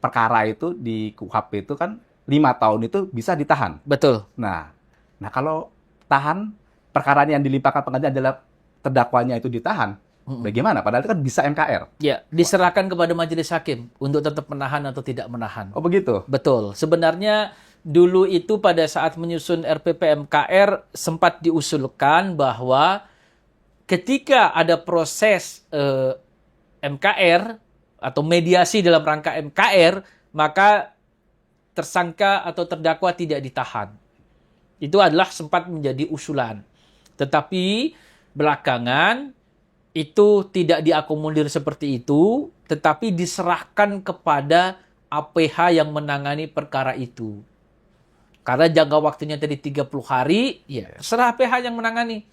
[SPEAKER 1] perkara itu di KUHP itu kan 5 tahun itu bisa ditahan.
[SPEAKER 2] Betul.
[SPEAKER 1] Nah kalau tahan, perkara yang dilimpahkan pengadilan adalah terdakwanya itu ditahan. Bagaimana? Padahal itu kan bisa MKR.
[SPEAKER 2] Ya, diserahkan kepada majelis hakim untuk tetap menahan atau tidak menahan.
[SPEAKER 1] Oh begitu?
[SPEAKER 2] Betul. Sebenarnya dulu itu pada saat menyusun RPP MKR sempat diusulkan bahwa ketika ada proses MKR atau mediasi dalam rangka MKR, maka tersangka atau terdakwa tidak ditahan. Itu adalah sempat menjadi usulan. Tetapi belakangan itu tidak diakomodir seperti itu, tetapi diserahkan kepada APH yang menangani perkara itu. Karena jangka waktunya tadi 30 hari, ya terserah APH yang menangani.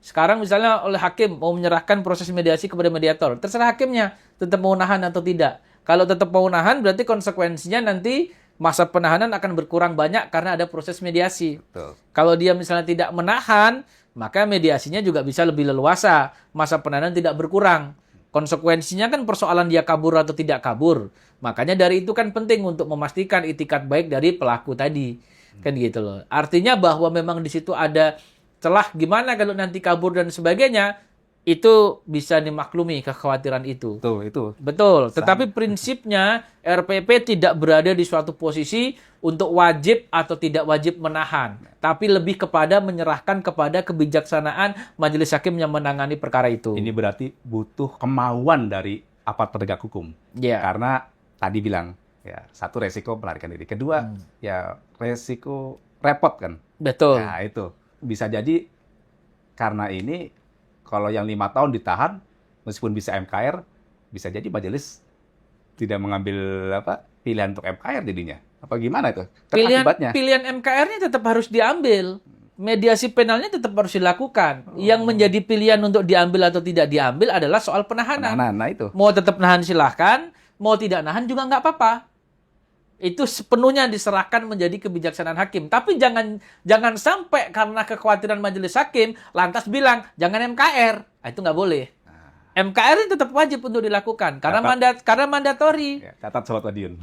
[SPEAKER 2] Sekarang misalnya oleh hakim mau menyerahkan proses mediasi kepada mediator, terserah hakimnya tetap mau nahan atau tidak. Kalau tetap mau nahan, berarti konsekuensinya nanti masa penahanan akan berkurang banyak karena ada proses mediasi.
[SPEAKER 1] Betul.
[SPEAKER 2] Kalau dia misalnya tidak menahan, maka mediasinya juga bisa lebih leluasa. Masa penahanan tidak berkurang. Konsekuensinya kan persoalan dia kabur atau tidak kabur. Makanya dari itu kan penting untuk memastikan itikat baik dari pelaku tadi. Kan gitu loh. Artinya bahwa memang di situ ada celah gimana kalau nanti kabur dan sebagainya, itu bisa dimaklumi kekhawatiran itu.
[SPEAKER 1] Itu.
[SPEAKER 2] Betul. Tetapi prinsipnya RPP tidak berada di suatu posisi untuk wajib atau tidak wajib menahan. Tapi lebih kepada menyerahkan kepada kebijaksanaan majelis hakim yang menangani perkara itu.
[SPEAKER 1] Ini berarti butuh kemauan dari aparat penegak hukum.
[SPEAKER 2] Ya.
[SPEAKER 1] Karena tadi bilang, ya satu resiko melarikan diri. Kedua, ya resiko repot kan.
[SPEAKER 2] Betul.
[SPEAKER 1] Nah itu. Bisa jadi karena ini kalau yang 5 tahun ditahan, meskipun bisa MKR, bisa jadi majelis tidak mengambil pilihan untuk MKR jadinya. Apa gimana itu?
[SPEAKER 2] Pilihan MKR-nya tetap harus diambil. Mediasi penalnya tetap harus dilakukan. Yang menjadi pilihan untuk diambil atau tidak diambil adalah soal penahanan.
[SPEAKER 1] Nah itu.
[SPEAKER 2] Mau tetap nahan silahkan, mau tidak nahan juga nggak apa-apa. Itu sepenuhnya diserahkan menjadi kebijaksanaan hakim. Tapi jangan sampai karena kekhawatiran majelis hakim lantas bilang jangan MKR. Itu nggak boleh. MKR ini tetap wajib untuk dilakukan karena mandatori.
[SPEAKER 1] Ya, catat sobat Madiun.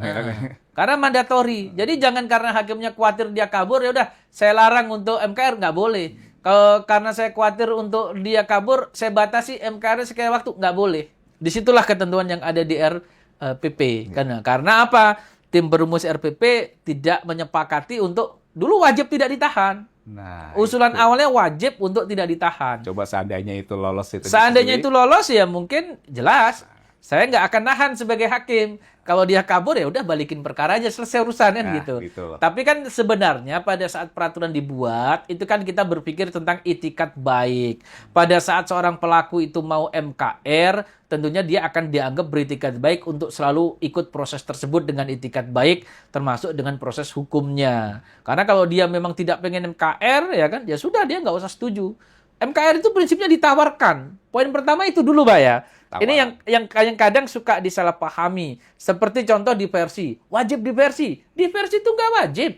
[SPEAKER 2] Karena mandatori. Jadi jangan karena hakimnya khawatir dia kabur, ya udah saya larang untuk MKR, nggak boleh. Kalau karena saya khawatir untuk dia kabur, saya batasi MKR sekian waktu, nggak boleh. Disitulah ketentuan yang ada di RPP. Karena apa? Tim perumus RPP tidak menyepakati untuk dulu wajib tidak ditahan.
[SPEAKER 1] Nah,
[SPEAKER 2] usulan awalnya wajib untuk tidak ditahan.
[SPEAKER 1] Coba seandainya itu lolos
[SPEAKER 2] Seandainya itu lolos ya mungkin jelas saya nggak akan nahan sebagai hakim. Kalau dia kabur ya udah balikin perkara aja, selesai urusannya gitu. Tapi kan sebenarnya pada saat peraturan dibuat itu kan kita berpikir tentang itikat baik. Pada saat seorang pelaku itu mau MKR, tentunya dia akan dianggap beritikat baik untuk selalu ikut proses tersebut dengan itikat baik, termasuk dengan proses hukumnya. Karena kalau dia memang tidak pengen MKR ya kan, ya sudah dia nggak usah setuju. MKR itu prinsipnya ditawarkan. Poin pertama itu dulu, Pak ya.
[SPEAKER 1] Tawar.
[SPEAKER 2] Ini yang kadang suka disalahpahami. Seperti contoh diversi. Wajib diversi. Diversi itu nggak wajib.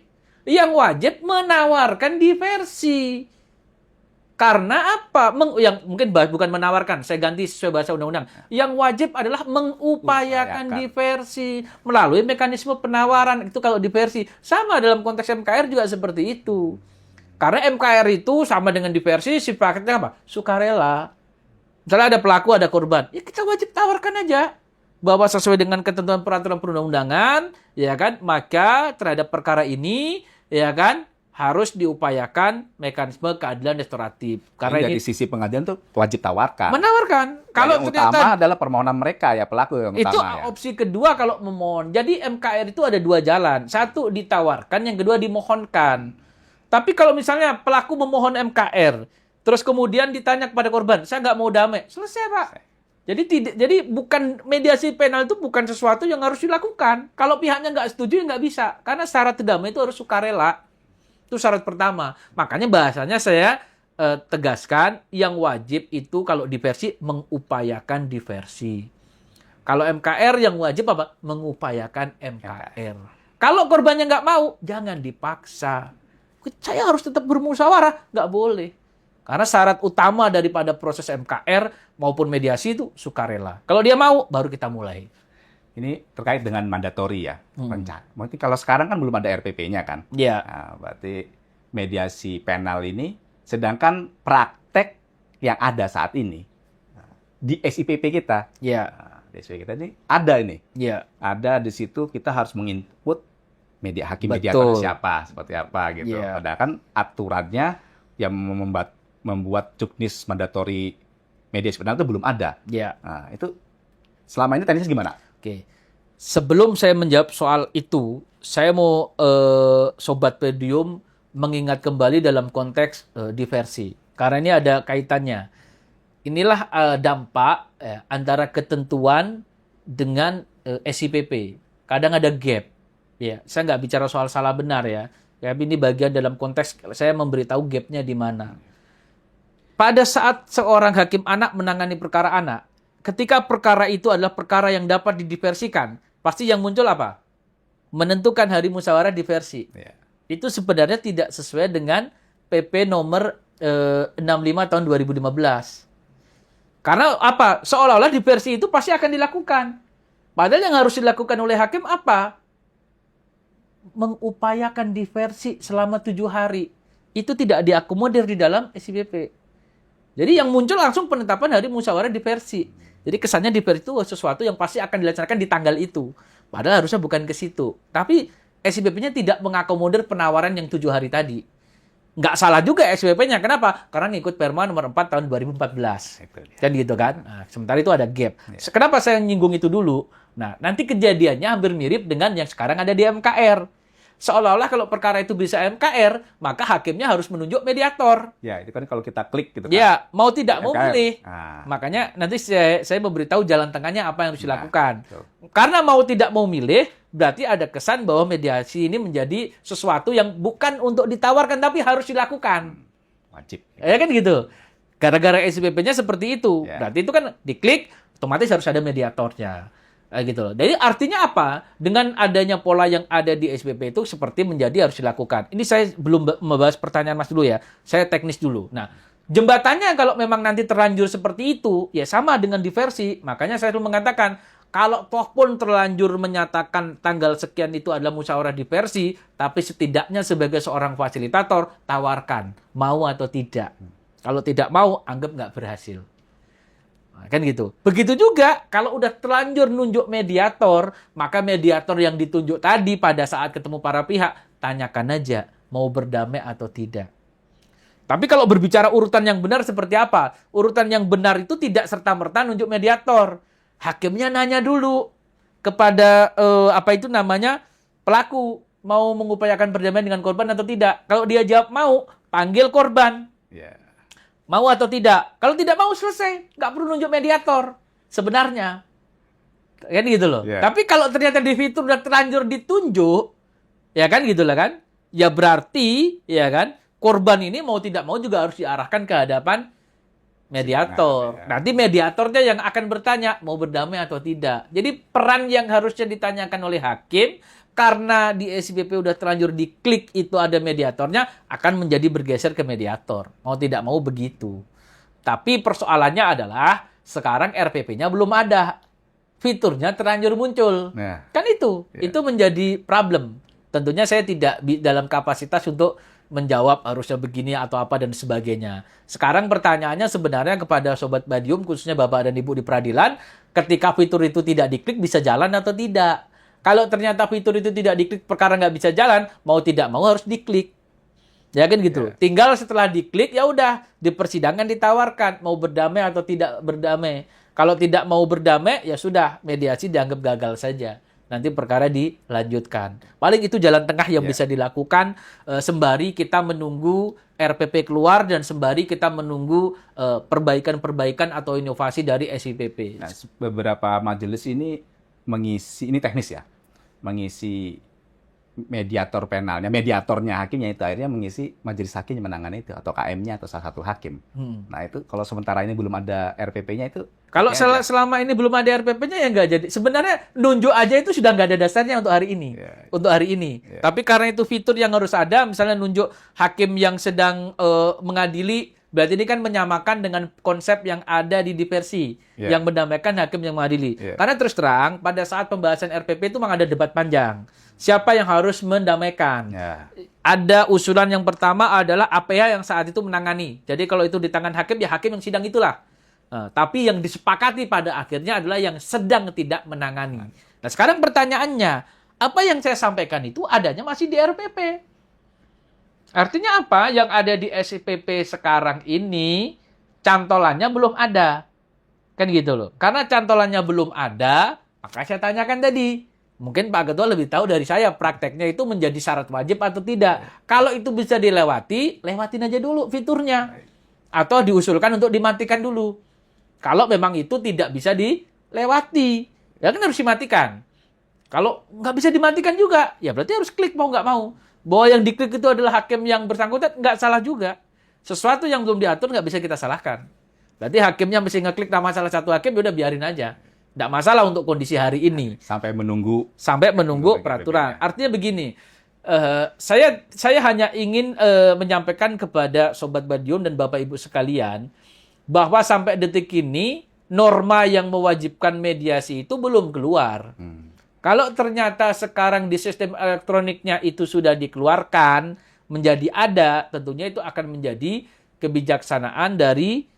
[SPEAKER 2] Yang wajib menawarkan diversi. Karena apa? Yang mungkin bukan menawarkan. Saya ganti sesuai bahasa undang-undang. Yang wajib adalah mengupayakan diversi. Melalui mekanisme penawaran. Itu kalau diversi. Sama dalam konteks MKR juga seperti itu. Karena MKR itu sama dengan diversi, sifatnya apa? Sukarela. Misalnya ada pelaku, ada korban. Ya kita wajib tawarkan aja. Bahwa sesuai dengan ketentuan peraturan perundang-undangan, ya kan, maka terhadap perkara ini, ya kan, harus diupayakan mekanisme keadilan restoratif. Karena
[SPEAKER 1] Jadi dari
[SPEAKER 2] ini
[SPEAKER 1] sisi pengadilan tuh wajib tawarkan.
[SPEAKER 2] menawarkan. Kalau
[SPEAKER 1] yang
[SPEAKER 2] ternyata
[SPEAKER 1] utama adalah permohonan mereka ya, pelaku yang
[SPEAKER 2] itu
[SPEAKER 1] utama ya.
[SPEAKER 2] opsi kedua kalau memohon. Jadi MKR itu ada dua jalan. Satu ditawarkan, yang kedua dimohonkan. Tapi kalau misalnya pelaku memohon MKR, terus kemudian ditanya kepada korban, saya nggak mau damai, selesai Pak. Jadi bukan mediasi penal itu bukan sesuatu yang harus dilakukan. Kalau pihaknya nggak setuju ya nggak bisa. Karena syarat damai itu harus sukarela. Itu syarat pertama. Makanya bahasanya saya tegaskan yang wajib itu kalau diversi mengupayakan diversi. Kalau MKR yang wajib apa? Mengupayakan MKR. Kalau korbannya nggak mau, jangan dipaksa. Saya harus tetap bermusyawarah, nggak boleh. Karena syarat utama daripada proses MKR maupun mediasi itu sukarela. Kalau dia mau, baru kita mulai.
[SPEAKER 1] Ini terkait dengan mandatori ya. Mungkin kalau sekarang kan belum ada RPP-nya kan.
[SPEAKER 2] Iya.
[SPEAKER 1] Nah, berarti mediasi penal ini, sedangkan praktek yang ada saat ini di SIPP kita,
[SPEAKER 2] Iya.
[SPEAKER 1] di SIPP kita ini ada ini.
[SPEAKER 2] Iya.
[SPEAKER 1] Ada di situ kita harus menginput hakim
[SPEAKER 2] Betul.
[SPEAKER 1] mediator siapa, seperti apa gitu.
[SPEAKER 2] Iya.
[SPEAKER 1] Padahal kan aturannya yang membuat juknis mandatori mediasi penal itu belum ada.
[SPEAKER 2] Iya.
[SPEAKER 1] Nah, itu selama ini teknisnya gimana?
[SPEAKER 2] Oke. Sebelum saya menjawab soal itu, saya mau Sobat Pedium mengingat kembali dalam konteks diversi. Karena ini ada kaitannya. Inilah dampak antara ketentuan dengan SIPP. Kadang ada gap. Ya, saya nggak bicara soal salah benar ya. Tapi ini bagian dalam konteks saya memberitahu gapnya di mana. Pada saat seorang hakim anak menangani perkara anak, ketika perkara itu adalah perkara yang dapat didiversikan, pasti yang muncul apa? Menentukan hari musyawarah diversi.
[SPEAKER 1] Ya.
[SPEAKER 2] Itu sebenarnya tidak sesuai dengan PP nomor 65 tahun 2015. Karena apa? Seolah-olah diversi itu pasti akan dilakukan. Padahal yang harus dilakukan oleh hakim apa? Mengupayakan diversi selama 7 hari. Itu tidak diakomodir di dalam SIPP. Jadi yang muncul langsung penetapan hari musyawarah diversi. Jadi kesannya diversi itu sesuatu yang pasti akan dilaksanakan di tanggal itu. Padahal harusnya bukan ke situ. Tapi SIPP-nya tidak mengakomodir penawaran yang 7 hari tadi. Nggak salah juga SIPP-nya. Kenapa? Karena ngikut Perma nomor 4 tahun 2014. Kan gitu kan? Nah, sementara itu ada gap. Kenapa saya nyinggung itu dulu? Nah, nanti kejadiannya hampir mirip dengan yang sekarang ada di MKR. Seolah-olah kalau perkara itu bisa MKR, maka hakimnya harus menunjuk mediator.
[SPEAKER 1] Ya, itu kan kalau kita klik gitu kan.
[SPEAKER 2] Ya, mau tidak mau
[SPEAKER 1] MKR.
[SPEAKER 2] pilih.
[SPEAKER 1] Nah.
[SPEAKER 2] Makanya nanti saya memberitahu jalan tengahnya apa yang harus dilakukan.
[SPEAKER 1] betul.
[SPEAKER 2] Karena mau tidak mau milih, berarti ada kesan bahwa mediasi ini menjadi sesuatu yang bukan untuk ditawarkan, tapi harus dilakukan.
[SPEAKER 1] Wajib.
[SPEAKER 2] Ya kan gitu. Gara-gara SIPP-nya seperti itu.
[SPEAKER 1] Ya.
[SPEAKER 2] Berarti itu kan diklik, otomatis harus ada mediatornya. Gitu loh. Jadi artinya apa? Dengan adanya pola yang ada di SPP itu seperti menjadi harus dilakukan. Ini saya belum membahas pertanyaan Mas dulu ya. Saya teknis dulu. Nah, jembatannya kalau memang nanti terlanjur seperti itu, ya sama dengan diversi. Makanya saya selalu mengatakan, kalau toh pun terlanjur menyatakan tanggal sekian itu adalah musyawarah diversi, tapi setidaknya sebagai seorang fasilitator, tawarkan. Mau atau tidak. Kalau tidak mau, anggap nggak berhasil. Kan gitu. Begitu juga kalau udah terlanjur nunjuk mediator, maka mediator yang ditunjuk tadi pada saat ketemu para pihak, tanyakan aja mau berdamai atau tidak. Tapi kalau berbicara urutan yang benar seperti apa? Urutan yang benar itu tidak serta-merta nunjuk mediator. Hakimnya nanya dulu kepada pelaku mau mengupayakan perdamaian dengan korban atau tidak. Kalau dia jawab mau, panggil korban.
[SPEAKER 1] Yeah.
[SPEAKER 2] Mau atau tidak? Kalau tidak mau selesai, nggak perlu nunjuk mediator. Sebenarnya, kan gitu loh.
[SPEAKER 1] Yeah.
[SPEAKER 2] Tapi kalau ternyata di fitur udah terlanjur ditunjuk, ya kan gitu lah kan? Ya berarti, ya kan, korban ini mau tidak mau juga harus diarahkan ke hadapan mediator. Nanti mediatornya yang akan bertanya mau berdamai atau tidak. Jadi peran yang harusnya ditanyakan oleh hakim, karena di SIPP udah terlanjur diklik itu ada mediatornya, akan menjadi bergeser ke mediator. Mau tidak mau begitu. Tapi persoalannya adalah sekarang RPP-nya belum ada. Fiturnya terlanjur muncul.
[SPEAKER 1] Nah,
[SPEAKER 2] Kan itu. Itu menjadi problem. Tentunya saya tidak dalam kapasitas untuk menjawab harusnya begini atau apa dan sebagainya. Sekarang pertanyaannya sebenarnya kepada Sobat Badium, khususnya Bapak dan Ibu di peradilan, ketika fitur itu tidak diklik bisa jalan atau tidak? Kalau ternyata fitur itu tidak diklik, perkara nggak bisa jalan, mau tidak mau harus diklik. Ya kan gitu. Tinggal setelah diklik ya udah di persidangan ditawarkan mau berdamai atau tidak berdamai. Kalau tidak mau berdamai ya sudah mediasi dianggap gagal saja. Nanti perkara dilanjutkan. Paling itu jalan tengah yang bisa dilakukan sembari kita menunggu RPP keluar dan sembari kita menunggu perbaikan-perbaikan atau inovasi dari SIPP.
[SPEAKER 1] Nah, beberapa majelis ini mengisi, ini teknis ya, mengisi mediator penalnya, mediatornya hakimnya itu akhirnya mengisi majelis hakim yang menangani itu atau KM-nya atau salah satu hakim. Nah itu kalau sementara ini belum ada RPP-nya itu.
[SPEAKER 2] Kalau selama ini belum ada RPP-nya ya nggak jadi. Sebenarnya nunjuk aja itu sudah nggak ada dasarnya untuk hari ini. Untuk hari ini. Tapi karena itu fitur yang harus ada, misalnya nunjuk hakim yang sedang mengadili, berarti ini kan menyamakan dengan konsep yang ada di diversi, yang mendamaikan hakim yang mengadili. Karena terus terang, pada saat pembahasan RPP itu memang ada debat panjang. Siapa yang harus mendamaikan? Ada usulan yang pertama adalah APH yang saat itu menangani. Jadi kalau itu di tangan hakim, ya hakim yang sidang itulah. Tapi yang disepakati pada akhirnya adalah yang sedang tidak menangani. Nah sekarang pertanyaannya, apa yang saya sampaikan itu adanya masih di RPP. Artinya apa? Yang ada di SIPP sekarang ini, cantolannya belum ada. Kan gitu loh. Karena cantolannya belum ada, maka saya tanyakan tadi. Mungkin Pak Ketua lebih tahu dari saya, prakteknya itu menjadi syarat wajib atau tidak. Kalau itu bisa dilewati, lewatin aja dulu fiturnya. Atau diusulkan untuk dimatikan dulu. Kalau memang itu tidak bisa dilewati, ya kan harus dimatikan. Kalau nggak bisa dimatikan juga, ya berarti harus klik mau nggak mau. Bahwa yang diklik itu adalah hakim yang bersangkutan, nggak salah juga. Sesuatu yang belum diatur nggak bisa kita salahkan. Berarti hakimnya mesti ngeklik nama salah satu hakim, udah biarin aja. Nggak masalah untuk kondisi hari ini.
[SPEAKER 1] Sampai menunggu
[SPEAKER 2] peraturan. Artinya begini, saya hanya ingin menyampaikan kepada Sobat Badion dan Bapak Ibu sekalian, bahwa sampai detik ini, norma yang mewajibkan mediasi itu belum keluar. Kalau ternyata sekarang di sistem elektroniknya itu sudah dikeluarkan, menjadi ada, tentunya itu akan menjadi kebijaksanaan dari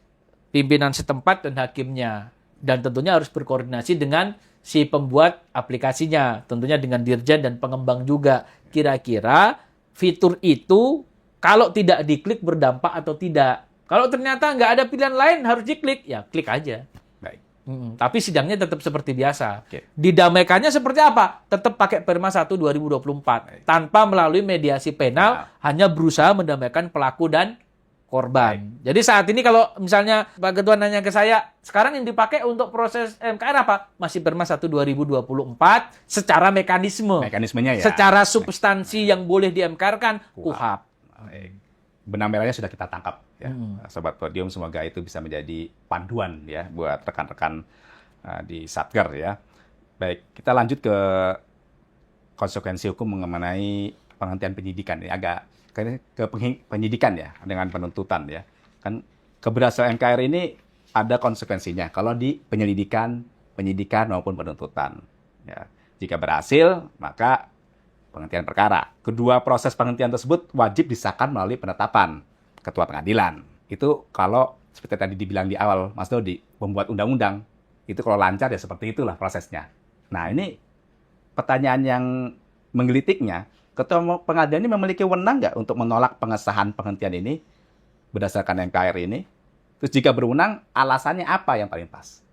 [SPEAKER 2] pimpinan setempat dan hakimnya. Dan tentunya harus berkoordinasi dengan si pembuat aplikasinya. Tentunya dengan dirjen dan pengembang juga. Kira-kira fitur itu kalau tidak diklik berdampak atau tidak. Kalau ternyata nggak ada pilihan lain harus diklik, ya klik aja. Tapi sidangnya tetap seperti biasa. Didamaikannya seperti apa? Tetap pakai Perma 1 2024. Tanpa melalui mediasi penal, hanya berusaha mendamaikan pelaku dan korban. Jadi saat ini kalau misalnya Pak Ketua nanya ke saya, sekarang yang dipakai untuk proses MKR apa? Masih Perma 1 2024 secara mekanisme.
[SPEAKER 1] Mekanismenya ya.
[SPEAKER 2] Secara substansi yang boleh di-MKR-kan, KUHAP.
[SPEAKER 1] Benang merahnya sudah kita tangkap ya. Sobat Podium, semoga itu bisa menjadi panduan ya buat rekan-rekan di Satker ya. Baik, kita lanjut ke konsekuensi hukum mengenai penghentian penyidikan. Ini agak ke penyidikan ya dengan penuntutan ya. Kan keberhasilan MKR ini ada konsekuensinya kalau di penyelidikan, penyidikan maupun penuntutan. Ya. Jika berhasil, maka penghentian perkara. Kedua proses penghentian tersebut wajib disahkan melalui penetapan ketua pengadilan. Itu kalau seperti tadi dibilang di awal Mas Dodi, pembuat undang-undang, itu kalau lancar ya seperti itulah prosesnya. Nah ini pertanyaan yang menggelitiknya, ketua pengadilan ini memiliki wewenang nggak untuk menolak pengesahan penghentian ini berdasarkan MKR ini? Terus jika berwenang, alasannya apa yang paling pas?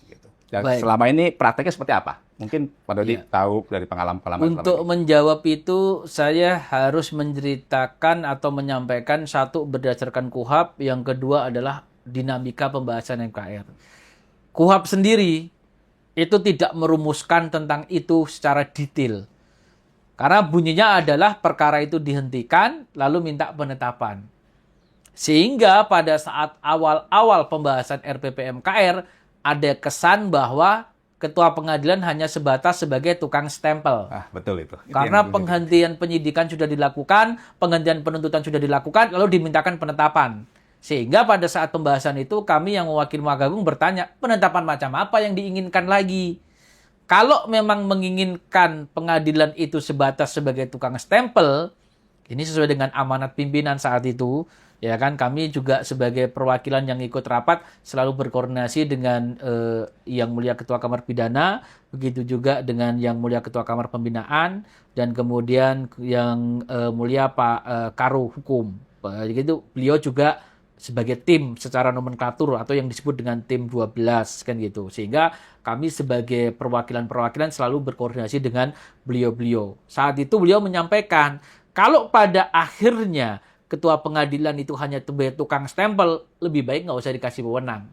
[SPEAKER 1] Gitu. Dan selama ini prakteknya seperti apa? Mungkin Pak Dodi tahu dari pengalaman-pengalaman.
[SPEAKER 2] Untuk menjawab itu, saya harus menceritakan atau menyampaikan satu berdasarkan KUHAP, yang kedua adalah dinamika pembahasan MKR. KUHAP sendiri itu tidak merumuskan tentang itu secara detail. Karena bunyinya adalah perkara itu dihentikan, lalu minta penetapan. Sehingga pada saat awal-awal pembahasan RPP MKR, ada kesan bahwa ketua pengadilan hanya sebatas sebagai tukang stempel.
[SPEAKER 1] Betul itu.
[SPEAKER 2] Karena penghentian penyidikan sudah dilakukan, penghentian penuntutan sudah dilakukan, lalu dimintakan penetapan. Sehingga pada saat pembahasan itu, kami yang mewakili Mahkamah Agung bertanya, penetapan macam apa yang diinginkan lagi? Kalau memang menginginkan pengadilan itu sebatas sebagai tukang stempel, Ini sesuai dengan amanat pimpinan saat itu. Ya kan, kami juga sebagai perwakilan yang ikut rapat selalu berkoordinasi dengan Yang Mulia Ketua Kamar Pidana, begitu juga dengan Yang Mulia Ketua Kamar Pembinaan, dan kemudian Yang Mulia Pak Karo Hukum. Begitu, beliau juga sebagai tim secara nomenklatur atau yang disebut dengan tim 12 kan gitu. Sehingga kami sebagai perwakilan-perwakilan selalu berkoordinasi dengan beliau-beliau. Saat itu beliau menyampaikan, kalau pada akhirnya ketua pengadilan itu hanya tukang stempel, lebih baik nggak usah dikasih wewenang.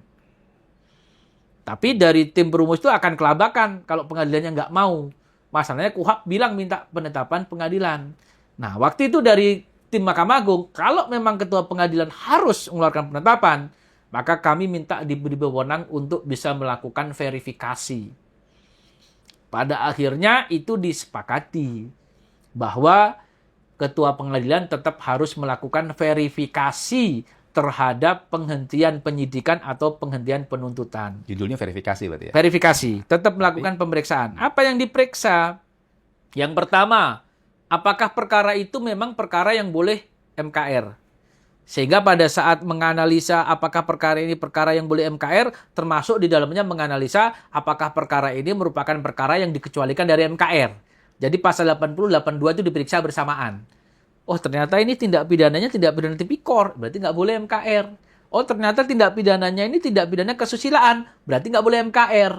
[SPEAKER 2] Tapi dari tim perumus itu akan kelabakan kalau pengadilannya nggak mau. Masalahnya KUHAP bilang minta penetapan pengadilan. Nah, waktu itu dari tim Mahkamah Agung, kalau memang ketua pengadilan harus mengeluarkan penetapan, maka kami minta diberi wewenang untuk bisa melakukan verifikasi. Pada akhirnya itu disepakati bahwa ketua pengadilan tetap harus melakukan verifikasi terhadap penghentian penyidikan atau penghentian penuntutan.
[SPEAKER 1] Judulnya verifikasi berarti ya?
[SPEAKER 2] Verifikasi, tetap melakukan pemeriksaan. Apa yang diperiksa? Yang pertama, apakah perkara itu memang perkara yang boleh MKR? Sehingga pada saat menganalisa apakah perkara ini perkara yang boleh MKR, termasuk di dalamnya menganalisa apakah perkara ini merupakan perkara yang dikecualikan dari MKR. Jadi pasal 80, 82 itu diperiksa bersamaan. Oh, ternyata ini tindak pidananya tindak pidana tipikor, berarti nggak boleh MKR. Oh, ternyata tindak pidananya ini tindak pidana kesusilaan, berarti nggak boleh MKR.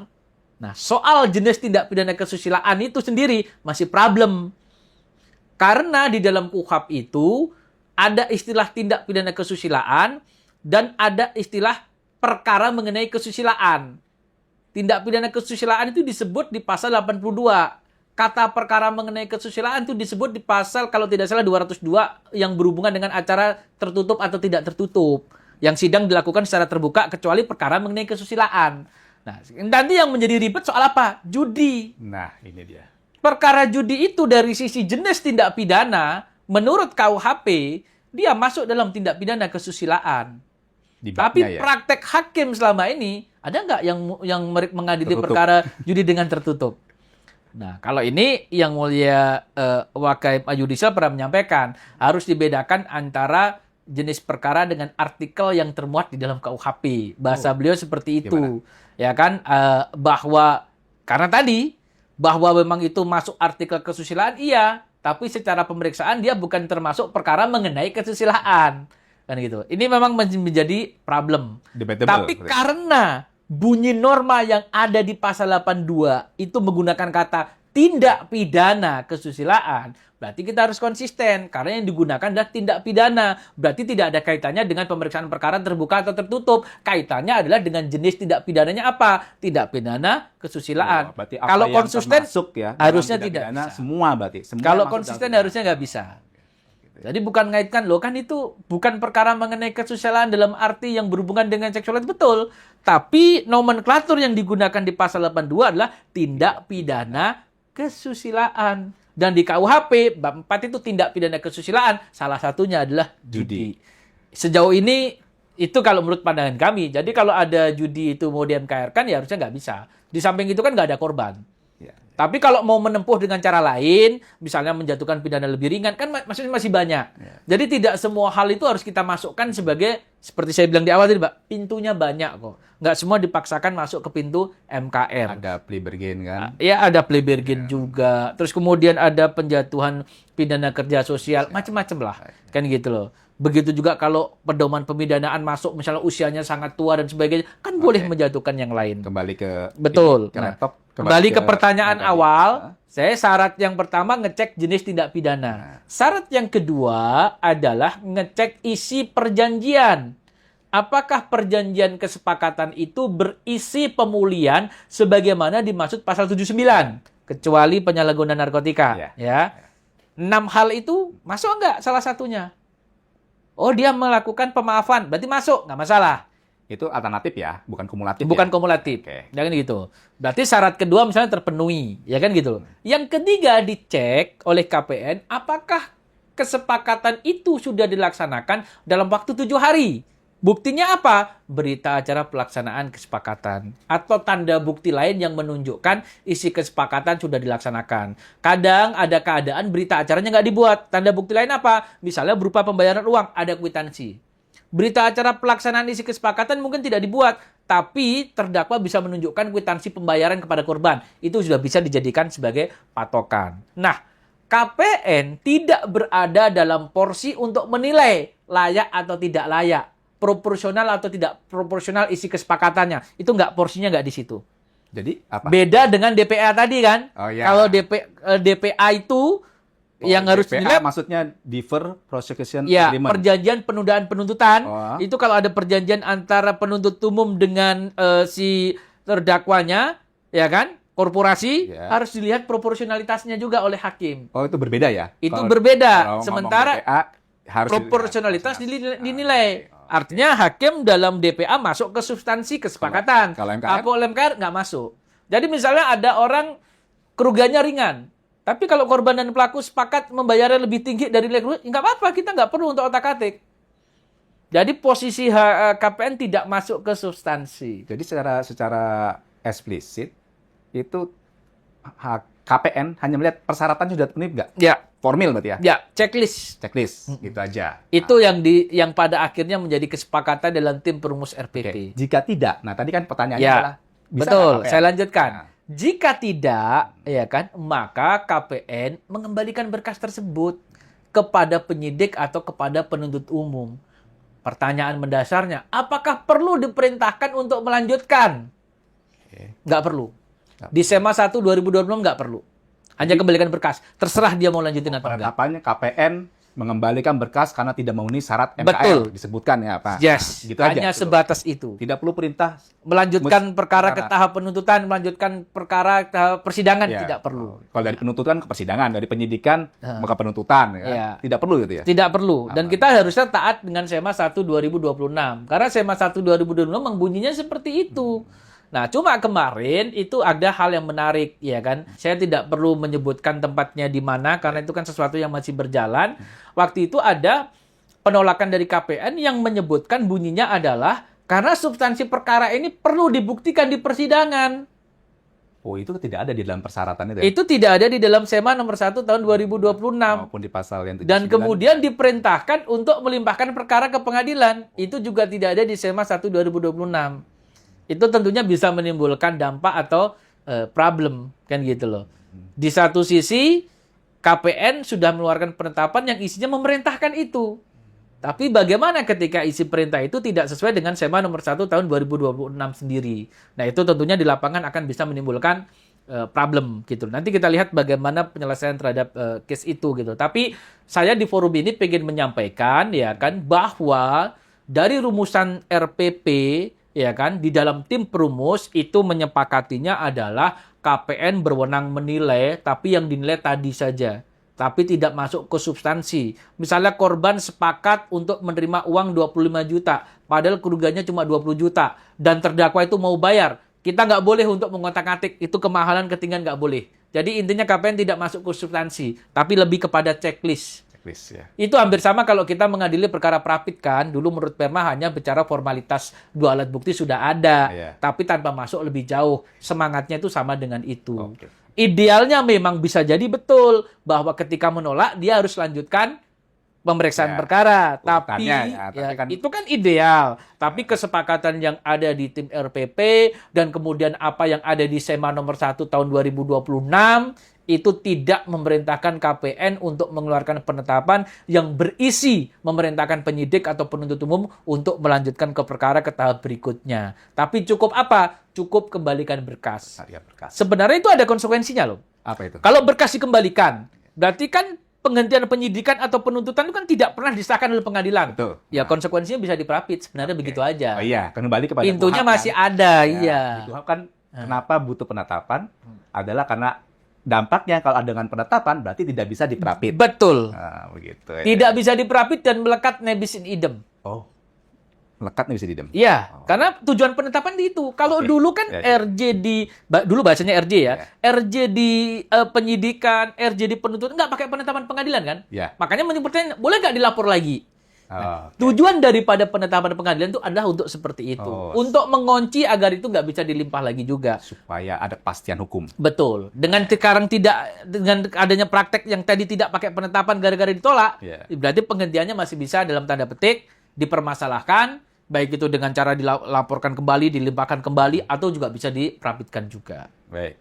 [SPEAKER 2] Nah, soal jenis tindak pidana kesusilaan itu sendiri masih problem. Karena di dalam KUHAP itu ada istilah tindak pidana kesusilaan dan ada istilah perkara mengenai kesusilaan. Tindak pidana kesusilaan itu disebut di pasal 82. Kata perkara mengenai kesusilaan itu disebut di pasal kalau tidak salah 202 yang berhubungan dengan acara tertutup atau tidak tertutup. Yang sidang dilakukan secara terbuka kecuali perkara mengenai kesusilaan. Nah, nanti yang menjadi ribet soal apa? Judi.
[SPEAKER 1] Nah, ini dia.
[SPEAKER 2] Perkara judi itu dari sisi jenis tindak pidana, menurut KUHP, dia masuk dalam tindak pidana kesusilaan. Tapi praktek hakim selama ini, ada nggak yang mengadili perkara judi dengan tertutup? Nah, kalau ini Yang Mulia Wakaim Judisial pernah menyampaikan, harus dibedakan antara jenis perkara dengan artikel yang termuat di dalam KUHP. Bahasa beliau seperti itu. Gimana? Ya kan, bahwa karena tadi bahwa memang itu masuk artikel kesusilaan, iya, tapi secara pemeriksaan dia bukan termasuk perkara mengenai kesusilaan. Kan gitu. Ini memang menjadi problem. Debatable. Tapi karena bunyi norma yang ada di pasal 82 itu menggunakan kata tindak pidana kesusilaan, berarti kita harus konsisten. Karena yang digunakan adalah tindak pidana. Berarti tidak ada kaitannya dengan pemeriksaan perkara terbuka atau tertutup. Kaitannya adalah dengan jenis tindak pidananya apa? Tindak pidana kesusilaan.
[SPEAKER 1] Oh,
[SPEAKER 2] kalau konsisten,
[SPEAKER 1] ya,
[SPEAKER 2] harusnya tidak bisa.
[SPEAKER 1] Semua berarti. Semua
[SPEAKER 2] kalau konsisten harusnya nggak bisa. Jadi bukan ngaitkan, loh kan itu bukan perkara mengenai kesusilaan dalam arti yang berhubungan dengan seksualitas, betul. Tapi nomenklatur yang digunakan di pasal 82 adalah tindak pidana kesusilaan. Dan di KUHP, bab 4 itu tindak pidana kesusilaan, salah satunya adalah judi. Sejauh ini, itu kalau menurut pandangan kami. Jadi kalau ada judi itu mau di-MKR-kan, ya harusnya nggak bisa. Di samping itu kan nggak ada korban. Tapi kalau mau menempuh dengan cara lain, misalnya menjatuhkan pidana lebih ringan, kan maksudnya masih banyak. Jadi tidak semua hal itu harus kita masukkan sebagai, seperti saya bilang di awal tadi, Pak, pintunya banyak kok. Nggak semua dipaksakan masuk ke pintu MKR.
[SPEAKER 1] Ada plea bargain kan?
[SPEAKER 2] Ya, ada plea bargain juga. Terus kemudian ada penjatuhan pidana kerja sosial, macam-macam lah. Kan gitu loh. Begitu juga kalau pedoman pemidanaan masuk, misalnya usianya sangat tua dan sebagainya, kan boleh menjatuhkan yang lain.
[SPEAKER 1] Kembali ke...
[SPEAKER 2] Betul.
[SPEAKER 1] Ke laptop.
[SPEAKER 2] Kembali ke pertanyaan awal, saya syarat yang pertama ngecek jenis tindak pidana. Syarat yang kedua adalah ngecek isi perjanjian. Apakah perjanjian kesepakatan itu berisi pemulihan sebagaimana dimaksud pasal 79, kecuali penyalahgunaan narkotika. Ya. 6 hal itu masuk nggak salah satunya? Oh, dia melakukan pemaafan, berarti masuk, nggak masalah.
[SPEAKER 1] Itu alternatif ya, bukan kumulatif.
[SPEAKER 2] Bukan kumulatif. Ya kan gitu. Berarti syarat kedua misalnya terpenuhi, ya kan gitu. Yang ketiga dicek oleh KPN apakah kesepakatan itu sudah dilaksanakan dalam waktu 7 hari. Buktinya apa? Berita acara pelaksanaan kesepakatan atau tanda bukti lain yang menunjukkan isi kesepakatan sudah dilaksanakan. Kadang ada keadaan berita acaranya nggak dibuat. Tanda bukti lain apa? Misalnya berupa pembayaran uang, ada kwitansi. Berita acara pelaksanaan isi kesepakatan mungkin tidak dibuat, tapi terdakwa bisa menunjukkan kwitansi pembayaran kepada korban. Itu sudah bisa dijadikan sebagai patokan. Nah, KPN tidak berada dalam porsi untuk menilai layak atau tidak layak, proporsional atau tidak proporsional isi kesepakatannya. Itu porsinya nggak di situ.
[SPEAKER 1] Jadi apa?
[SPEAKER 2] Beda dengan DPA tadi kan.
[SPEAKER 1] Oh, iya.
[SPEAKER 2] Kalau DPA itu yang harus
[SPEAKER 1] DPA
[SPEAKER 2] dinilai,
[SPEAKER 1] maksudnya Defer Prosecution
[SPEAKER 2] ya,
[SPEAKER 1] Agreement.
[SPEAKER 2] perjanjian penundaan penuntutan.
[SPEAKER 1] Oh.
[SPEAKER 2] Itu kalau ada perjanjian antara penuntut umum dengan si terdakwanya, ya kan, korporasi,
[SPEAKER 1] Ya.
[SPEAKER 2] harus dilihat proporsionalitasnya juga oleh hakim.
[SPEAKER 1] Oh, itu berbeda ya?
[SPEAKER 2] Itu
[SPEAKER 1] Kalau-
[SPEAKER 2] berbeda.
[SPEAKER 1] kalau ngomong
[SPEAKER 2] Sementara
[SPEAKER 1] DPA, harus
[SPEAKER 2] proporsionalitas
[SPEAKER 1] dilihat.
[SPEAKER 2] dinilai. Artinya hakim dalam DPA masuk ke substansi kesepakatan.
[SPEAKER 1] Kalau MKR?
[SPEAKER 2] Kalau MKR nggak masuk. Jadi misalnya ada orang kerugiannya ringan. Tapi kalau korban dan pelaku sepakat membayarnya lebih tinggi dari nilai kerugian, nggak apa-apa, kita nggak perlu untuk otak-atik. Jadi posisi KPN tidak masuk ke substansi.
[SPEAKER 1] Jadi secara eksplisit itu KPN hanya melihat persyaratan sudah terpenuhi nggak?
[SPEAKER 2] Ya,
[SPEAKER 1] Formil berarti ya?
[SPEAKER 2] ya, checklist.
[SPEAKER 1] Checklist, gitu aja.
[SPEAKER 2] Itu yang pada akhirnya menjadi kesepakatan dalam tim perumus
[SPEAKER 1] Oke.
[SPEAKER 2] RPP.
[SPEAKER 1] Jika tidak, nah tadi kan pertanyaannya
[SPEAKER 2] Ya,
[SPEAKER 1] adalah bisa
[SPEAKER 2] betul.
[SPEAKER 1] nggak KPN?
[SPEAKER 2] Saya lanjutkan.
[SPEAKER 1] Nah,
[SPEAKER 2] Jika tidak, ya kan, maka KPN mengembalikan berkas tersebut kepada penyidik atau kepada penuntut umum. Pertanyaan mendasarnya, apakah perlu diperintahkan untuk melanjutkan?
[SPEAKER 1] oke.
[SPEAKER 2] Nggak perlu.
[SPEAKER 1] Nggak
[SPEAKER 2] Di SEMA 1 2026 nggak perlu. Hanya kembalikan berkas. Terserah dia mau lanjutin atau enggak.
[SPEAKER 1] Penetapannya KPN mengembalikan berkas karena tidak memenuhi syarat MKR.
[SPEAKER 2] Betul.
[SPEAKER 1] Disebutkan ya, Pak.
[SPEAKER 2] Yes,
[SPEAKER 1] Nah, gitu aja.
[SPEAKER 2] hanya
[SPEAKER 1] Gitu.
[SPEAKER 2] sebatas itu.
[SPEAKER 1] Tidak perlu perintah.
[SPEAKER 2] Melanjutkan perkara ke
[SPEAKER 1] perkara.
[SPEAKER 2] tahap penuntutan, melanjutkan perkara ke tahap persidangan,
[SPEAKER 1] Ya.
[SPEAKER 2] tidak perlu.
[SPEAKER 1] Kalau dari penuntutan ke persidangan, dari penyidikan
[SPEAKER 2] Ah.
[SPEAKER 1] ke penuntutan. Ya.
[SPEAKER 2] Ya.
[SPEAKER 1] Tidak perlu gitu ya?
[SPEAKER 2] Tidak perlu. Dan
[SPEAKER 1] Aman.
[SPEAKER 2] kita harusnya taat dengan SEMA 1 2026. Karena SEMA 1 2026 membunyinya seperti itu. Nah, cuma kemarin itu ada hal yang menarik, ya kan? Saya tidak perlu menyebutkan tempatnya di mana, karena itu kan sesuatu yang masih berjalan. Waktu itu ada penolakan dari KPN yang menyebutkan bunyinya adalah karena substansi perkara ini perlu dibuktikan di persidangan.
[SPEAKER 1] Oh, itu tidak ada di dalam persyaratan itu ya?
[SPEAKER 2] Itu tidak ada di dalam SEMA nomor 1 tahun 2026.
[SPEAKER 1] Maupun di pasal yang 79.
[SPEAKER 2] Dan kemudian diperintahkan untuk melimpahkan perkara ke pengadilan. Itu juga tidak ada di SEMA 1 2026. Itu tentunya bisa menimbulkan dampak atau problem, kan gitu loh. Di satu sisi, KPN sudah mengeluarkan penetapan yang isinya memerintahkan itu. Tapi bagaimana ketika isi perintah itu tidak sesuai dengan SEMA nomor 1 tahun 2026 sendiri. Nah, itu tentunya di lapangan akan bisa menimbulkan problem gitu. Nanti kita lihat bagaimana penyelesaian terhadap case itu gitu. Tapi saya di forum ini pengen menyampaikan ya kan bahwa dari rumusan RPP ya kan di dalam tim perumus itu menyepakatinya adalah KPN berwenang menilai tapi yang dinilai tadi saja. Tapi tidak masuk ke substansi. Misalnya korban sepakat untuk menerima uang 25 juta, padahal kerugiannya cuma 20 juta, dan terdakwa itu mau bayar. Kita nggak boleh untuk mengotak-atik, itu kemahalan ketinggian nggak boleh. Jadi intinya KPN tidak masuk ke substansi, tapi lebih kepada checklist.
[SPEAKER 1] Checklist, ya.
[SPEAKER 2] Itu hampir sama kalau kita mengadili perkara prapit kan. Dulu menurut Perma hanya bicara formalitas dua alat bukti sudah ada,
[SPEAKER 1] Iya.
[SPEAKER 2] tapi tanpa masuk lebih jauh. Semangatnya itu sama dengan itu.
[SPEAKER 1] Oke.
[SPEAKER 2] Idealnya memang bisa jadi betul bahwa ketika menolak dia harus lanjutkan pemeriksaan
[SPEAKER 1] Ya,
[SPEAKER 2] perkara. Tapi
[SPEAKER 1] urutannya ya, tapi kan-
[SPEAKER 2] itu kan ideal. Tapi kesepakatan yang ada di tim RPP dan kemudian apa yang ada di SEMA nomor 1 tahun 2026 itu tidak memerintahkan KPN untuk mengeluarkan penetapan yang berisi memerintahkan penyidik atau penuntut umum untuk melanjutkan ke perkara ke tahap berikutnya. Tapi cukup apa? Cukup kembalikan berkas.
[SPEAKER 1] Ya, berkas.
[SPEAKER 2] Sebenarnya itu ada konsekuensinya loh.
[SPEAKER 1] Apa itu?
[SPEAKER 2] Kalau berkas dikembalikan, berarti kan penghentian penyidikan atau penuntutan itu kan tidak pernah disahkan oleh pengadilan.
[SPEAKER 1] Betul.
[SPEAKER 2] Ya konsekuensinya bisa diperapit. Sebenarnya begitu aja.
[SPEAKER 1] Oh iya, kembali kepada
[SPEAKER 2] Pintunya
[SPEAKER 1] KUHP
[SPEAKER 2] masih
[SPEAKER 1] kan?
[SPEAKER 2] ada,
[SPEAKER 1] Ya,
[SPEAKER 2] iya.
[SPEAKER 1] di KUHP kan kenapa butuh penetapan adalah karena dampaknya kalau ada dengan penetapan berarti tidak bisa diperapit.
[SPEAKER 2] Betul.
[SPEAKER 1] Nah, begitu ya.
[SPEAKER 2] Tidak bisa diperapit dan melekat nebis in idem.
[SPEAKER 1] Oh. Melekat nih bisa didem.
[SPEAKER 2] Iya,
[SPEAKER 1] Oh.
[SPEAKER 2] karena tujuan penetapan di itu. Kalau
[SPEAKER 1] Oke.
[SPEAKER 2] dulu kan
[SPEAKER 1] Ya, ya.
[SPEAKER 2] RJ di dulu bahasanya RJ ya. RJ di penyidikan, RJ di penuntutan nggak pakai penetapan pengadilan kan?
[SPEAKER 1] Ya.
[SPEAKER 2] Makanya menyebutnya boleh nggak dilapor lagi?
[SPEAKER 1] Oh, oke.
[SPEAKER 2] Tujuan daripada penetapan pengadilan itu adalah untuk seperti itu.
[SPEAKER 1] Oh.
[SPEAKER 2] Untuk mengunci agar itu nggak bisa dilimpah lagi juga.
[SPEAKER 1] Supaya ada kepastian hukum.
[SPEAKER 2] Betul. Dengan sekarang dengan adanya praktek yang tadi tidak pakai penetapan gara-gara ditolak,
[SPEAKER 1] Iya.
[SPEAKER 2] berarti penghentiannya masih bisa dalam tanda petik dipermasalahkan, baik itu dengan cara dilaporkan kembali, dilimpahkan kembali, atau juga bisa diprabitkan juga.
[SPEAKER 1] Baik.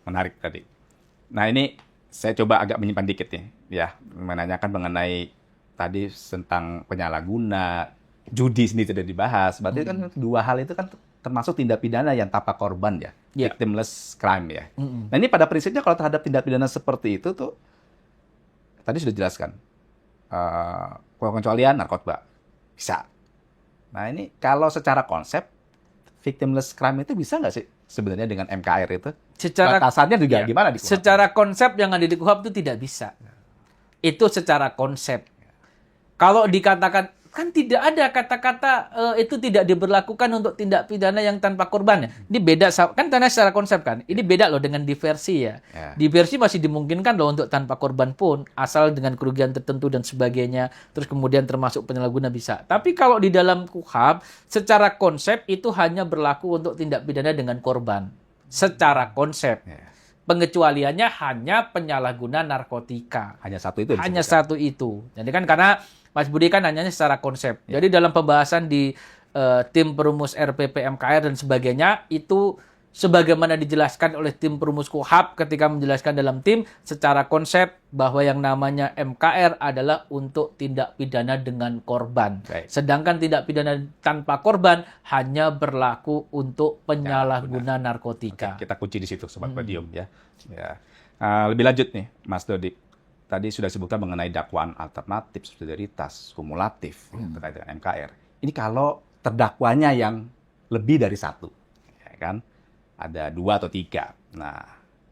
[SPEAKER 1] Menarik tadi. Nah, ini saya coba agak menyimpan dikit nih, ya, menanyakan mengenai tadi tentang penyalahguna, judi sendiri tidak dibahas. Berarti kan dua hal itu kan termasuk tindak pidana yang tanpa korban ya,
[SPEAKER 2] Ya.
[SPEAKER 1] victimless crime ya. Nah, ini pada prinsipnya kalau terhadap tindak pidana seperti itu tuh, tadi sudah dijelaskan, pengecualian narkoba bisa. Nah, ini kalau secara konsep victimless crime itu bisa nggak sih sebenarnya dengan MKR itu?
[SPEAKER 2] Secara
[SPEAKER 1] Batasannya juga
[SPEAKER 2] ya,
[SPEAKER 1] gimana di KUHP?
[SPEAKER 2] secara konsep yang ada di KUHP itu tidak bisa. Itu secara konsep. Kalau dikatakan kan tidak ada kata-kata itu tidak diberlakukan untuk tindak pidana yang tanpa korban ya. Ini beda kan karena secara konsep kan. Ini beda loh dengan diversi ya.
[SPEAKER 1] Ya.
[SPEAKER 2] Diversi masih dimungkinkan loh untuk tanpa korban pun asal dengan kerugian tertentu dan sebagainya. Terus kemudian termasuk penyalahguna bisa. Tapi kalau di dalam KUHP secara konsep itu hanya berlaku untuk tindak pidana dengan korban. Secara konsep.
[SPEAKER 1] Ya.
[SPEAKER 2] Pengecualiannya hanya penyalahguna narkotika.
[SPEAKER 1] Hanya satu itu.
[SPEAKER 2] Hanya
[SPEAKER 1] disebutkan.
[SPEAKER 2] satu itu. Jadi kan karena Mas Budi kan hanya secara konsep.
[SPEAKER 1] Ya.
[SPEAKER 2] Jadi dalam pembahasan di tim perumus RPP MKR dan sebagainya itu sebagaimana dijelaskan oleh tim perumus KUHP ketika menjelaskan dalam tim secara konsep bahwa yang namanya MKR adalah untuk tindak pidana dengan korban.
[SPEAKER 1] Baik.
[SPEAKER 2] Sedangkan tindak pidana tanpa korban hanya berlaku untuk penyalahguna narkotika.
[SPEAKER 1] Oke, kita kunci di situ, Sobat Podium ya. Ya. Lebih lanjut nih, Mas Dodi. Tadi sudah disebutkan mengenai dakwaan alternatif, subsidiaritas, kumulatif terkait dengan MKR. Ini kalau terdakwanya yang lebih dari satu, ya kan? Ada 2 atau 3. Nah,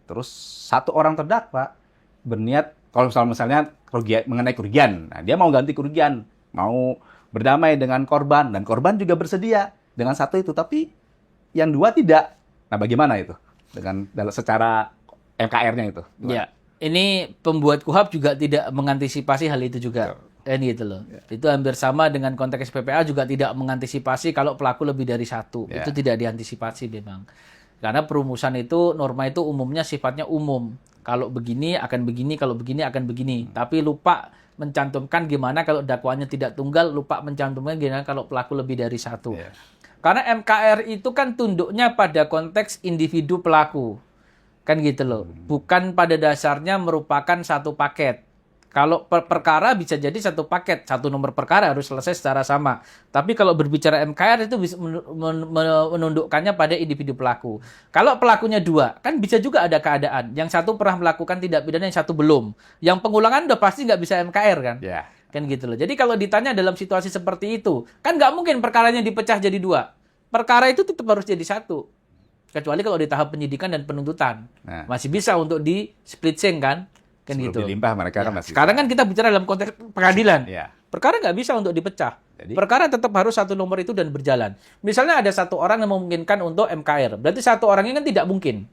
[SPEAKER 1] terus satu orang terdakwa berniat, kalau misalnya mengenai kerugian, nah, dia mau ganti kerugian, mau berdamai dengan korban, dan korban juga bersedia dengan satu itu, tapi yang 2 tidak. Nah, bagaimana itu dengan secara MKR-nya itu?
[SPEAKER 2] Ya, ini pembuat KUHP juga tidak mengantisipasi hal itu juga. Kan gitu loh. Itu hampir sama dengan konteks PPA juga tidak mengantisipasi kalau pelaku lebih dari satu.
[SPEAKER 1] Ya.
[SPEAKER 2] Itu tidak diantisipasi memang. Karena perumusan itu, norma itu umumnya sifatnya umum. Kalau begini akan begini, kalau begini akan begini. Tapi lupa mencantumkan gimana kalau dakwaannya tidak tunggal, lupa mencantumkan gimana kalau pelaku lebih dari satu.
[SPEAKER 1] Ya.
[SPEAKER 2] Karena MKR itu kan tunduknya pada konteks individu pelaku. Kan gitu loh. Bukan pada dasarnya merupakan satu paket. Kalau perkara bisa jadi satu paket, satu nomor perkara harus selesai secara sama. Tapi kalau berbicara MKR itu bisa menundukkannya pada individu pelaku. Kalau pelakunya 2, kan bisa juga ada keadaan. Yang satu pernah melakukan tindak pidana, yang satu belum. Yang pengulangan udah pasti nggak bisa MKR kan?
[SPEAKER 1] Ya.
[SPEAKER 2] Kan gitu loh. Jadi kalau ditanya dalam situasi seperti itu, kan nggak mungkin perkaranya dipecah jadi 2. Perkara itu tetap harus jadi satu. Kecuali kalau di tahap penyidikan dan penuntutan.
[SPEAKER 1] Nah.
[SPEAKER 2] Masih bisa untuk di split sync kan? Kan
[SPEAKER 1] Sebelum
[SPEAKER 2] gitu.
[SPEAKER 1] dilimpah mereka kan
[SPEAKER 2] Ya,
[SPEAKER 1] masih.
[SPEAKER 2] sekarang kan kita bicara dalam konteks pengadilan.
[SPEAKER 1] Ya.
[SPEAKER 2] Perkara nggak bisa untuk dipecah.
[SPEAKER 1] Jadi?
[SPEAKER 2] Perkara tetap harus satu nomor itu dan berjalan. Misalnya ada satu orang yang memungkinkan untuk MKR. Berarti satu orang ini kan tidak mungkin.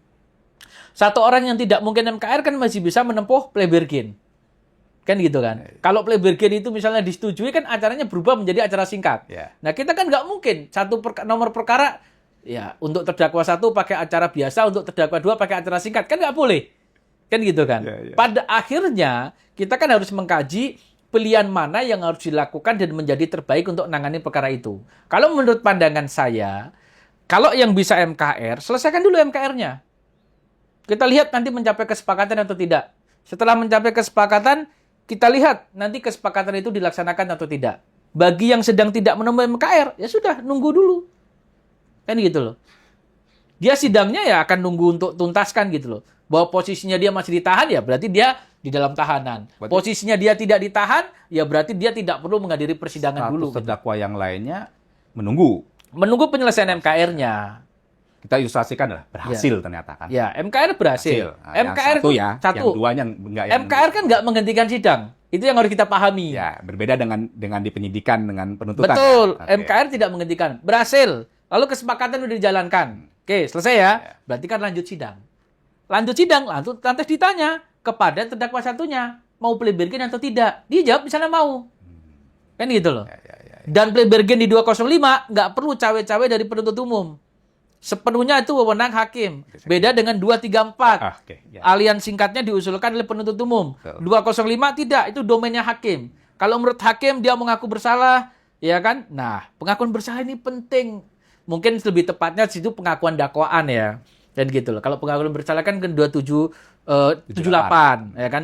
[SPEAKER 2] Satu orang yang tidak mungkin MKR kan masih bisa menempuh plea bargain. Kan gitu kan. Kalau plea bargain itu misalnya disetujui kan acaranya berubah menjadi acara singkat.
[SPEAKER 1] Ya.
[SPEAKER 2] Nah kita kan nggak mungkin satu nomor perkara ya untuk terdakwa 1 pakai acara biasa, untuk terdakwa 2 pakai acara singkat. Kan nggak boleh. Kan gitu kan.
[SPEAKER 1] Ya, ya.
[SPEAKER 2] Pada akhirnya kita kan harus mengkaji pilihan mana yang harus dilakukan dan menjadi terbaik untuk menangani perkara itu. Kalau menurut pandangan saya, kalau yang bisa MKR, selesaikan dulu MKR-nya. Kita lihat nanti mencapai kesepakatan atau tidak. Setelah mencapai kesepakatan, kita lihat nanti kesepakatan itu dilaksanakan atau tidak. Bagi yang sedang tidak menemui MKR, ya sudah, nunggu dulu. Kan gitu loh. Dia sidangnya ya akan nunggu untuk tuntaskan gitu loh. Bahwa posisinya dia masih ditahan, ya berarti dia di dalam tahanan. Posisinya dia tidak ditahan, ya berarti dia tidak perlu menghadiri persidangan
[SPEAKER 1] Status
[SPEAKER 2] dulu. Gitu.
[SPEAKER 1] terdakwa yang lainnya menunggu.
[SPEAKER 2] Menunggu penyelesaian MKR-nya.
[SPEAKER 1] Kita ilustrasikan lah, berhasil ternyata kan.
[SPEAKER 2] Ya, MKR berhasil.
[SPEAKER 1] Nah,
[SPEAKER 2] MKR
[SPEAKER 1] yang satu
[SPEAKER 2] itu
[SPEAKER 1] ya,
[SPEAKER 2] satu.
[SPEAKER 1] yang 2 yang enggak yang
[SPEAKER 2] MKR kan nggak menghentikan sidang. Itu yang harus kita pahami.
[SPEAKER 1] ya, berbeda dengan di penyidikan dengan penuntutan.
[SPEAKER 2] Betul.
[SPEAKER 1] Ya? Oke.
[SPEAKER 2] MKR tidak menghentikan. Berhasil. Lalu kesepakatan udah dijalankan. Oke, selesai ya. Berarti kan lanjut sidang. Lanjut sidang, lantas ditanya kepada terdakwa satunya, mau plea bargain atau tidak. Dia jawab misalnya mau. Kan gitu loh.
[SPEAKER 1] Ya, ya, ya, ya.
[SPEAKER 2] Dan plea bargain di 205 nggak perlu cawe-cawe dari penuntut umum. Sepenuhnya itu wewenang hakim. Beda dengan 234.
[SPEAKER 1] Oke, ya.
[SPEAKER 2] Alian singkatnya diusulkan oleh penuntut umum.
[SPEAKER 1] Betul.
[SPEAKER 2] 205 tidak, itu domainnya hakim. Kalau menurut hakim dia mengaku bersalah, ya kan? Nah, pengakuan bersalah ini penting. Mungkin lebih tepatnya di situ pengakuan dakwaan ya. Dan gitu loh. Kalau pengakuan bersalah kan 78, ya kan?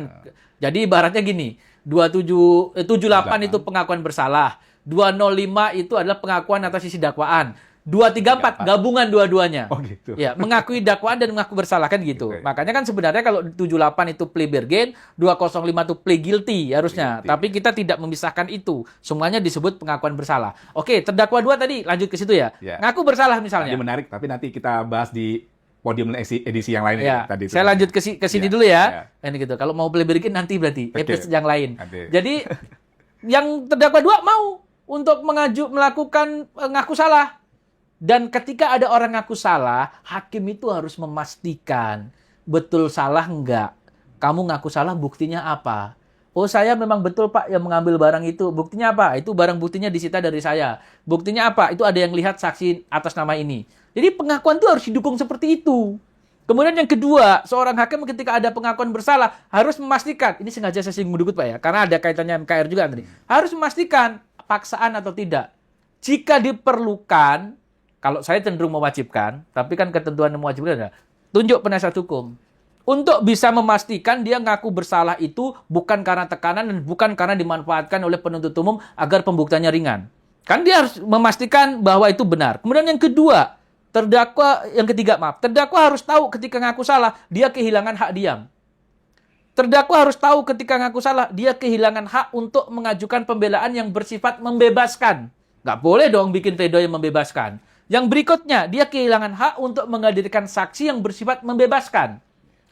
[SPEAKER 2] Jadi ibaratnya gini, 78 itu pengakuan bersalah. 205 itu adalah pengakuan atas isi dakwaan. 234 gabungan dua-duanya.
[SPEAKER 1] Oh gitu.
[SPEAKER 2] Ya, mengakui dakwaan dan mengaku bersalah kan gitu.
[SPEAKER 1] Gitu.
[SPEAKER 2] Makanya kan sebenarnya kalau 78 itu plea bargain, 205 itu plea guilty harusnya.
[SPEAKER 1] Guilty,
[SPEAKER 2] Tapi kita tidak memisahkan itu. Semuanya disebut pengakuan bersalah. Oke, terdakwa 2 tadi lanjut ke situ ya.
[SPEAKER 1] Ya.
[SPEAKER 2] Ngaku bersalah misalnya.
[SPEAKER 1] Tadi menarik, tapi nanti kita bahas di podium edisi yang lain
[SPEAKER 2] Ya,
[SPEAKER 1] tadi.
[SPEAKER 2] saya lanjut ke sini
[SPEAKER 1] Ya,
[SPEAKER 2] dulu ya.
[SPEAKER 1] ya.
[SPEAKER 2] Ini gitu. Kalau mau plea bargain nanti berarti
[SPEAKER 1] Oke.
[SPEAKER 2] episode yang lain.
[SPEAKER 1] Nanti.
[SPEAKER 2] Jadi yang terdakwa 2 mau untuk melakukan ngaku salah. Dan ketika ada orang ngaku salah, hakim itu harus memastikan betul salah enggak. Kamu ngaku salah, buktinya apa? Oh, saya memang betul Pak yang mengambil barang itu. Buktinya apa? Itu barang buktinya disita dari saya. Buktinya apa? Itu ada yang lihat saksi atas nama ini. Jadi pengakuan itu harus didukung seperti itu. Kemudian yang kedua, seorang hakim ketika ada pengakuan bersalah harus memastikan, ini sengaja saya singgung dikit Pak ya, karena ada kaitannya MKR juga tadi. Harus memastikan paksaan atau tidak. Jika diperlukan, kalau saya cenderung mewajibkan, tapi kan ketentuan yang mewajibkan adalah tunjuk penasihat hukum. Untuk bisa memastikan dia ngaku bersalah itu bukan karena tekanan dan bukan karena dimanfaatkan oleh penuntut umum agar pembuktiannya ringan. Kan dia harus memastikan bahwa itu benar. Kemudian yang kedua, terdakwa harus tahu ketika ngaku salah, dia kehilangan hak diam. Terdakwa harus tahu ketika ngaku salah, dia kehilangan hak untuk mengajukan pembelaan yang bersifat membebaskan. Nggak boleh dong bikin pledoi yang membebaskan. Yang berikutnya, dia kehilangan hak untuk menghadirkan saksi yang bersifat membebaskan.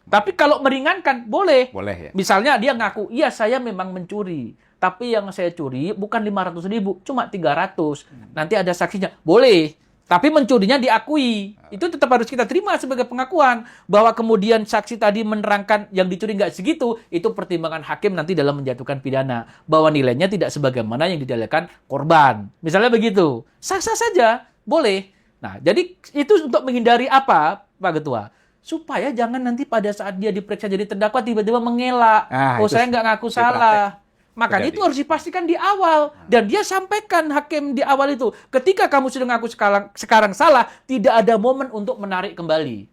[SPEAKER 2] Tapi kalau meringankan, boleh.
[SPEAKER 1] Boleh ya.
[SPEAKER 2] Misalnya dia ngaku, iya saya memang mencuri. Tapi yang saya curi bukan 500.000, cuma 300. Nanti ada saksinya. Boleh. Tapi mencurinya diakui. Itu tetap harus kita terima sebagai pengakuan. Bahwa kemudian saksi tadi menerangkan yang dicuri nggak segitu, itu pertimbangan hakim nanti dalam menjatuhkan pidana. Bahwa nilainya tidak sebagaimana yang didalilkan korban. Misalnya begitu. Sah-sah saja. Boleh. Nah, jadi itu untuk menghindari apa, Pak Ketua? Supaya jangan nanti pada saat dia diperiksa jadi terdakwa tiba-tiba mengelak. Oh, saya nggak ngaku salah. Makanya itu harus dipastikan di awal. Dan dia sampaikan hakim di awal itu. Ketika kamu sudah ngaku sekarang salah, tidak ada momen untuk menarik kembali.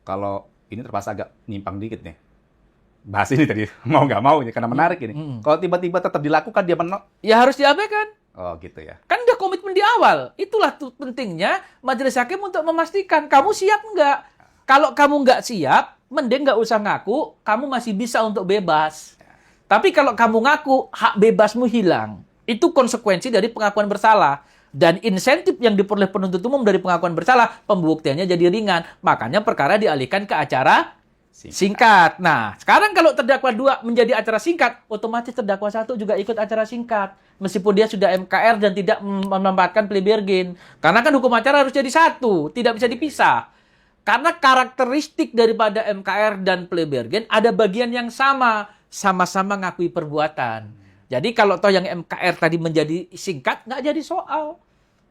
[SPEAKER 1] Kalau ini terpaksa agak nyimpang dikit nih. Bahas ini tadi, mau nggak mau, karena menarik ini. Kalau tiba-tiba tetap dilakukan, dia menolak.
[SPEAKER 2] Ya harus diabaikan.
[SPEAKER 1] Oh gitu ya.
[SPEAKER 2] Kan udah komitmen di awal. Itulah pentingnya majelis hakim untuk memastikan kamu siap nggak. Kalau kamu nggak siap, mending nggak usah ngaku, kamu masih bisa untuk bebas. Tapi kalau kamu ngaku, hak bebasmu hilang. Itu konsekuensi dari pengakuan bersalah. Dan insentif yang diperoleh penuntut umum dari pengakuan bersalah, pembuktiannya jadi ringan. Makanya perkara dialihkan ke acara singkat. Nah, sekarang kalau terdakwa 2 menjadi acara singkat, otomatis terdakwa 1 juga ikut acara singkat. Meskipun dia sudah MKR dan tidak menempatkan plea bargain. Karena kan hukum acara harus jadi satu, tidak bisa dipisah. Karena karakteristik daripada MKR dan plea bargain ada bagian yang sama. Sama-sama ngakui perbuatan. Jadi kalau toh yang MKR tadi menjadi singkat, nggak jadi soal.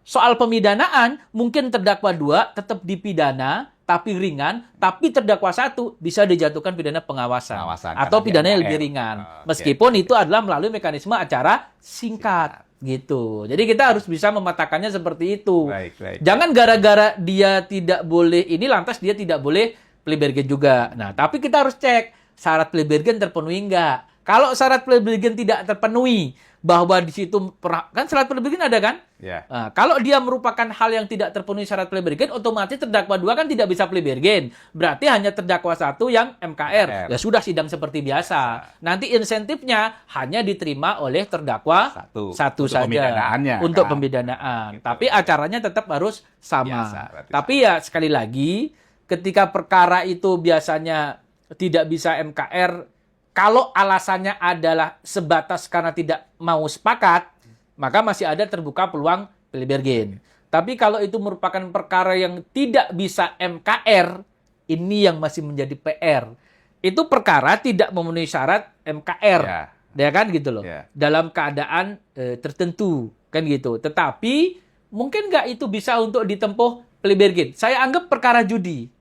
[SPEAKER 2] Soal pemidanaan, mungkin terdakwa 2 tetap dipidana, tapi ringan, tapi terdakwa 1 bisa dijatuhkan pidana pengawasan atau pidana yang lebih ringan. Meskipun itu adalah melalui mekanisme acara singkat. Gitu. Jadi kita harus bisa mematakannya seperti itu.
[SPEAKER 1] Baik.
[SPEAKER 2] Jangan gara-gara dia tidak boleh ini, lantas dia tidak boleh plea bargain juga. Nah, tapi kita harus cek syarat plea bargain terpenuhi enggak. Kalau syarat plea bargain tidak terpenuhi, bahwa di situ kan syarat plea bargain ada kan?
[SPEAKER 1] Ya.
[SPEAKER 2] Nah, kalau dia merupakan hal yang tidak terpenuhi syarat plea bargain, otomatis terdakwa 2 kan tidak bisa plea bargain. Berarti hanya terdakwa 1 yang MKR. Ya sudah sidang seperti biasa. Nanti insentifnya hanya diterima oleh terdakwa satu saja
[SPEAKER 1] pemidanaannya,
[SPEAKER 2] untuk
[SPEAKER 1] kan?
[SPEAKER 2] pembidanaan.
[SPEAKER 1] Gitu.
[SPEAKER 2] Tapi acaranya tetap harus sama.
[SPEAKER 1] Biasa,
[SPEAKER 2] Tapi ya sekali lagi, ketika perkara itu biasanya tidak bisa MKR, kalau alasannya adalah sebatas karena tidak mau sepakat, maka masih ada terbuka peluang plea bargain. Tapi kalau itu merupakan perkara yang tidak bisa MKR, ini yang masih menjadi PR. Itu perkara tidak memenuhi syarat MKR.
[SPEAKER 1] Ya.
[SPEAKER 2] ya kan gitu loh.
[SPEAKER 1] Ya.
[SPEAKER 2] Dalam keadaan tertentu kan gitu. Tetapi mungkin nggak itu bisa untuk ditempuh plea bargain. Saya anggap perkara judi.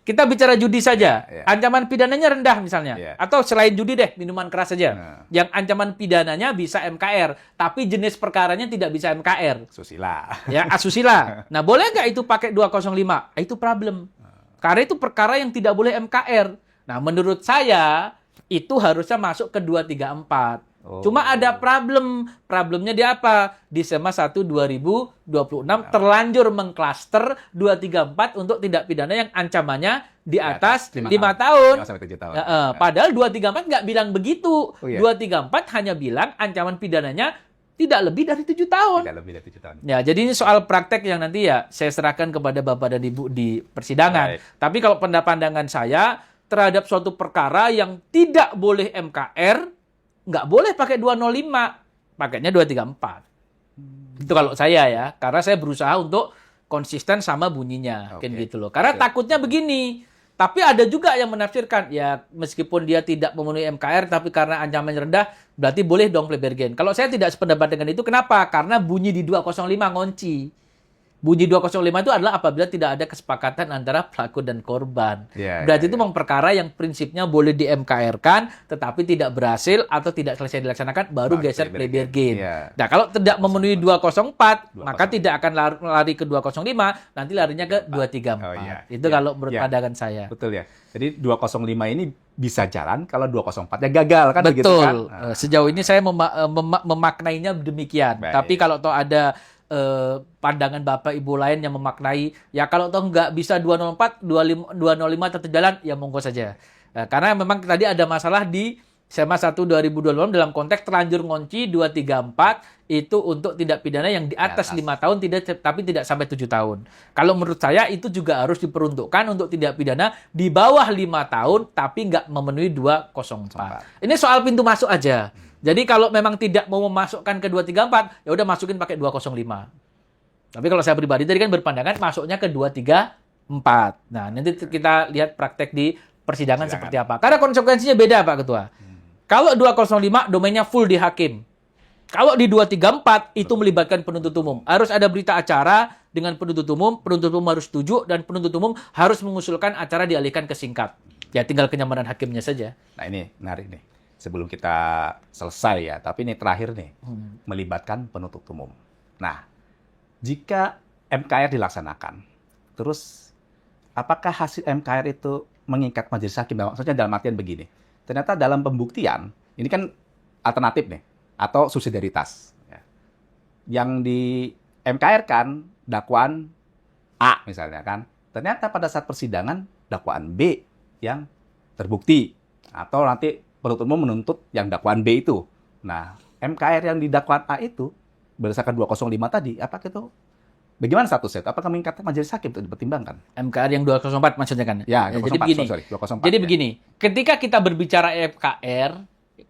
[SPEAKER 2] Kita bicara judi saja.
[SPEAKER 1] Ya.
[SPEAKER 2] Ancaman pidananya rendah misalnya.
[SPEAKER 1] Ya.
[SPEAKER 2] Atau selain judi deh, minuman keras saja.
[SPEAKER 1] Nah.
[SPEAKER 2] Yang ancaman pidananya bisa MKR, tapi jenis perkaranya tidak bisa MKR.
[SPEAKER 1] Susila.
[SPEAKER 2] Ya, asusila. Nah, boleh nggak itu pakai 205? Itu problem. Karena itu perkara yang tidak boleh MKR. Nah, menurut saya itu harusnya masuk ke 234.
[SPEAKER 1] Oh.
[SPEAKER 2] Cuma ada problem. Problemnya di apa? Di SEMA 1 2026 terlanjur mengklaster 234 untuk tindak pidana yang ancamannya di atas 5 tahun.
[SPEAKER 1] 5 sampai 7 tahun.
[SPEAKER 2] Padahal 234 nggak bilang begitu.
[SPEAKER 1] Oh, iya.
[SPEAKER 2] 234 hanya bilang ancaman pidananya tidak lebih dari 7 tahun.
[SPEAKER 1] Tidak lebih dari 7 tahun.
[SPEAKER 2] Ya, jadi ini soal praktek yang nanti ya saya serahkan kepada Bapak dan Ibu di persidangan.
[SPEAKER 1] Baik.
[SPEAKER 2] Tapi kalau pandangan saya terhadap suatu perkara yang tidak boleh MKR, nggak boleh pakai 205, pakainya 234. Itu kalau saya ya, karena saya berusaha untuk konsisten sama bunyinya,
[SPEAKER 1] Oke.
[SPEAKER 2] kan gitu loh. Karena
[SPEAKER 1] Oke.
[SPEAKER 2] takutnya begini, tapi ada juga yang menafsirkan, ya meskipun dia tidak memenuhi MKR, tapi karena ancamannya rendah, berarti boleh dong plea bargain. Kalau saya tidak sependapat dengan itu, kenapa? Karena bunyi di 205 ngunci. Bunyi 205 itu adalah apabila tidak ada kesepakatan antara pelaku dan korban.
[SPEAKER 1] Ya,
[SPEAKER 2] Berarti
[SPEAKER 1] ya,
[SPEAKER 2] itu memang perkara yang prinsipnya boleh di MKR-kan, tetapi tidak berhasil atau tidak selesai dilaksanakan, baru geser plea bargain.
[SPEAKER 1] Ya.
[SPEAKER 2] Nah, kalau tidak memenuhi 204,
[SPEAKER 1] 205.
[SPEAKER 2] maka tidak akan lari ke 205, nanti larinya ke 234.
[SPEAKER 1] Oh, iya.
[SPEAKER 2] Itu
[SPEAKER 1] Iya.
[SPEAKER 2] kalau menurut
[SPEAKER 1] Iya.
[SPEAKER 2] pandangan saya.
[SPEAKER 1] Betul ya. Jadi 205 ini bisa jalan kalau 204 ya gagal kan begitu
[SPEAKER 2] Betul.
[SPEAKER 1] kan?
[SPEAKER 2] Sejauh ini saya memaknainya demikian.
[SPEAKER 1] Baik.
[SPEAKER 2] Tapi kalau toh ada pandangan Bapak Ibu lain yang memaknai, ya kalau toh nggak bisa 204, 205 tetap jalan, ya monggo saja. Karena memang tadi ada masalah di SEMA 1 2026 dalam konteks terlanjur ngunci 234 itu untuk tindak pidana yang di atas 5 tahun tapi tidak sampai 7 tahun. Kalau menurut saya itu juga harus diperuntukkan untuk tindak pidana di bawah 5 tahun tapi nggak memenuhi 204. Ini soal pintu masuk aja. Jadi kalau memang tidak mau memasukkan ke 234, ya udah masukin pakai 205. Tapi kalau saya pribadi tadi kan berpandangan masuknya ke 234. Nah, nanti kita lihat praktek di persidangan seperti apa. Karena konsekuensinya beda, Pak Ketua. Kalau 205 domainnya full di hakim. Kalau di 234 itu melibatkan penuntut umum. Harus ada berita acara dengan penuntut umum harus setuju dan penuntut umum harus mengusulkan acara dialihkan ke singkat. Ya tinggal kenyamanan hakimnya saja.
[SPEAKER 1] Nah ini menarik nih. Sebelum kita selesai ya, tapi ini terakhir nih, melibatkan penuntut umum. Nah, jika MKR dilaksanakan, terus apakah hasil MKR itu mengikat majelis hakim? Maksudnya dalam artian begini, ternyata dalam pembuktian, ini kan alternatif nih, atau subsidiaritas. Ya. Yang di MKR kan dakwaan A misalnya kan, ternyata pada saat persidangan dakwaan B yang terbukti, atau nanti penuntut umum menuntut yang dakwaan B itu. Nah, MKR yang di dakwaan A itu berdasarkan 205 tadi, apakah itu bagaimana statusnya? Apakah mengikat majelis hakim untuk dipertimbangkan?
[SPEAKER 2] MKR yang 204 maksudnya kan?
[SPEAKER 1] Ya,
[SPEAKER 2] jadi
[SPEAKER 1] 204,
[SPEAKER 2] begini.
[SPEAKER 1] sorry, 204,
[SPEAKER 2] Jadi
[SPEAKER 1] ya.
[SPEAKER 2] begini, ketika kita berbicara MKR,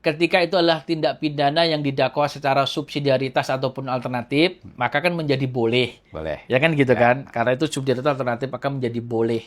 [SPEAKER 2] ketika itu adalah tindak pidana yang didakwa secara subsidiaritas ataupun alternatif, maka kan menjadi boleh.
[SPEAKER 1] Boleh.
[SPEAKER 2] Ya kan gitu
[SPEAKER 1] Ya.
[SPEAKER 2] kan? Karena itu subsidiaritas alternatif akan menjadi boleh.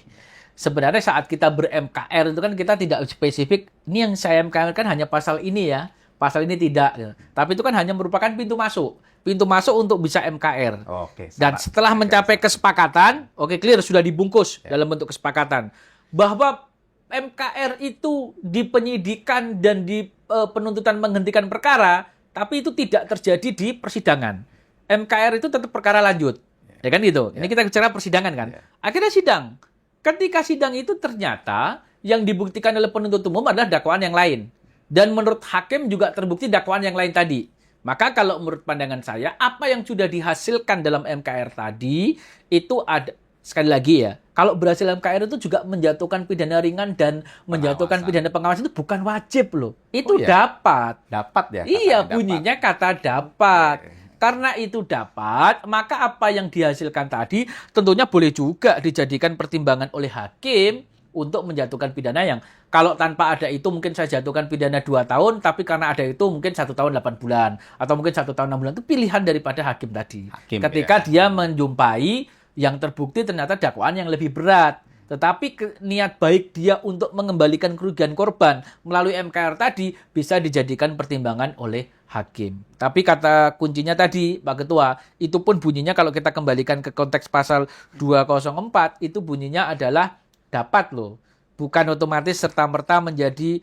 [SPEAKER 2] Sebenarnya saat kita ber-MKR itu kan kita tidak spesifik, ini yang saya MKR kan hanya pasal ini ya, pasal ini tidak. Ya. Tapi itu kan hanya merupakan pintu masuk. Pintu masuk untuk bisa MKR.
[SPEAKER 1] Oke.
[SPEAKER 2] Dan setelah mencapai kesepakatan, oke clear, sudah dibungkus dalam bentuk kesepakatan. Bahwa MKR itu di penyidikan dan di penuntutan menghentikan perkara, tapi itu tidak terjadi di persidangan. MKR itu tetap perkara lanjut. Ya kan gitu. Ini kita bicara persidangan kan. Akhirnya sidang. Ketika sidang itu ternyata yang dibuktikan oleh penuntut umum adalah dakwaan yang lain. Dan menurut hakim juga terbukti dakwaan yang lain tadi. Maka kalau menurut pandangan saya, apa yang sudah dihasilkan dalam MKR tadi, itu ada, sekali lagi ya, kalau berhasil MKR itu juga menjatuhkan pidana ringan dan menjatuhkan pidana pengawasan itu bukan wajib loh. Itu dapat.
[SPEAKER 1] Dapat ya?
[SPEAKER 2] Iya, bunyinya kata dapat. Karena itu dapat, maka apa yang dihasilkan tadi tentunya boleh juga dijadikan pertimbangan oleh hakim untuk menjatuhkan pidana yang kalau tanpa ada itu mungkin saya jatuhkan pidana 2 tahun, tapi karena ada itu mungkin 1 tahun 8 bulan, atau mungkin 1 tahun 6 bulan. Itu pilihan daripada hakim tadi. Ketika dia menjumpai yang terbukti ternyata dakwaan yang lebih berat. Tetapi niat baik dia untuk mengembalikan kerugian korban melalui MKR tadi bisa dijadikan pertimbangan oleh hakim. Tapi kata kuncinya tadi, Pak Ketua, itu pun bunyinya kalau kita kembalikan ke konteks pasal 204, itu bunyinya adalah dapat loh. Bukan otomatis serta-merta menjadi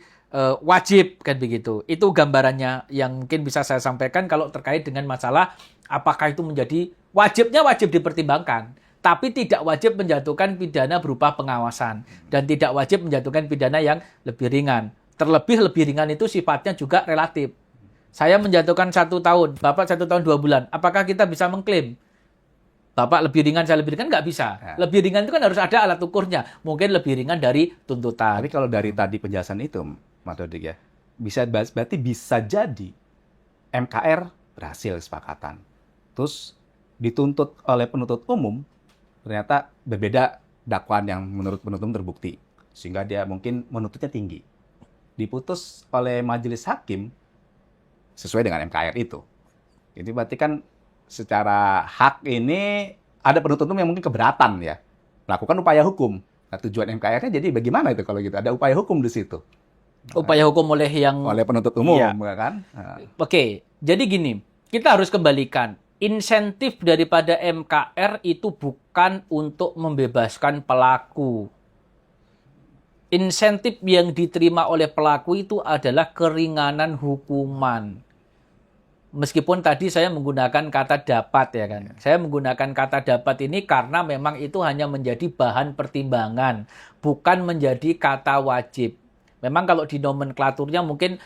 [SPEAKER 2] wajib, kan begitu. Itu gambarannya yang mungkin bisa saya sampaikan kalau terkait dengan masalah apakah itu menjadi wajibnya wajib dipertimbangkan. Tapi tidak wajib menjatuhkan pidana berupa pengawasan. Dan tidak wajib menjatuhkan pidana yang lebih ringan. Terlebih lebih ringan itu sifatnya juga relatif. Saya menjatuhkan 1 tahun, Bapak 1 tahun 2 bulan. Apakah kita bisa mengklaim? Bapak lebih ringan, saya lebih ringan? Nggak bisa.
[SPEAKER 1] Ya.
[SPEAKER 2] Lebih ringan itu kan harus ada alat ukurnya. Mungkin lebih ringan dari tuntutan.
[SPEAKER 1] Tapi kalau dari tadi penjelasan itu, Mas Dodik ya, berarti bisa jadi MKR berhasil kesepakatan. Terus dituntut oleh penuntut umum, ternyata berbeda dakwaan yang menurut penuntut umum terbukti. Sehingga dia mungkin menuntutnya tinggi. Diputus oleh majelis hakim sesuai dengan MKR itu. Ini berarti kan secara hak ini ada penuntut umum yang mungkin keberatan ya. Melakukan upaya hukum. Nah, tujuan MKR-nya jadi bagaimana itu kalau gitu? Ada upaya hukum di situ.
[SPEAKER 2] Upaya hukum oleh yang...
[SPEAKER 1] Oleh penuntut umum,
[SPEAKER 2] Iya.
[SPEAKER 1] kan? Nah.
[SPEAKER 2] Oke, jadi gini, kita harus kembalikan. Insentif daripada MKR itu bukan untuk membebaskan pelaku. Insentif yang diterima oleh pelaku itu adalah keringanan hukuman. Meskipun tadi saya menggunakan kata dapat ya kan. Saya menggunakan kata dapat ini karena memang itu hanya menjadi bahan pertimbangan, bukan menjadi kata wajib. Memang kalau di nomenklaturnya mungkin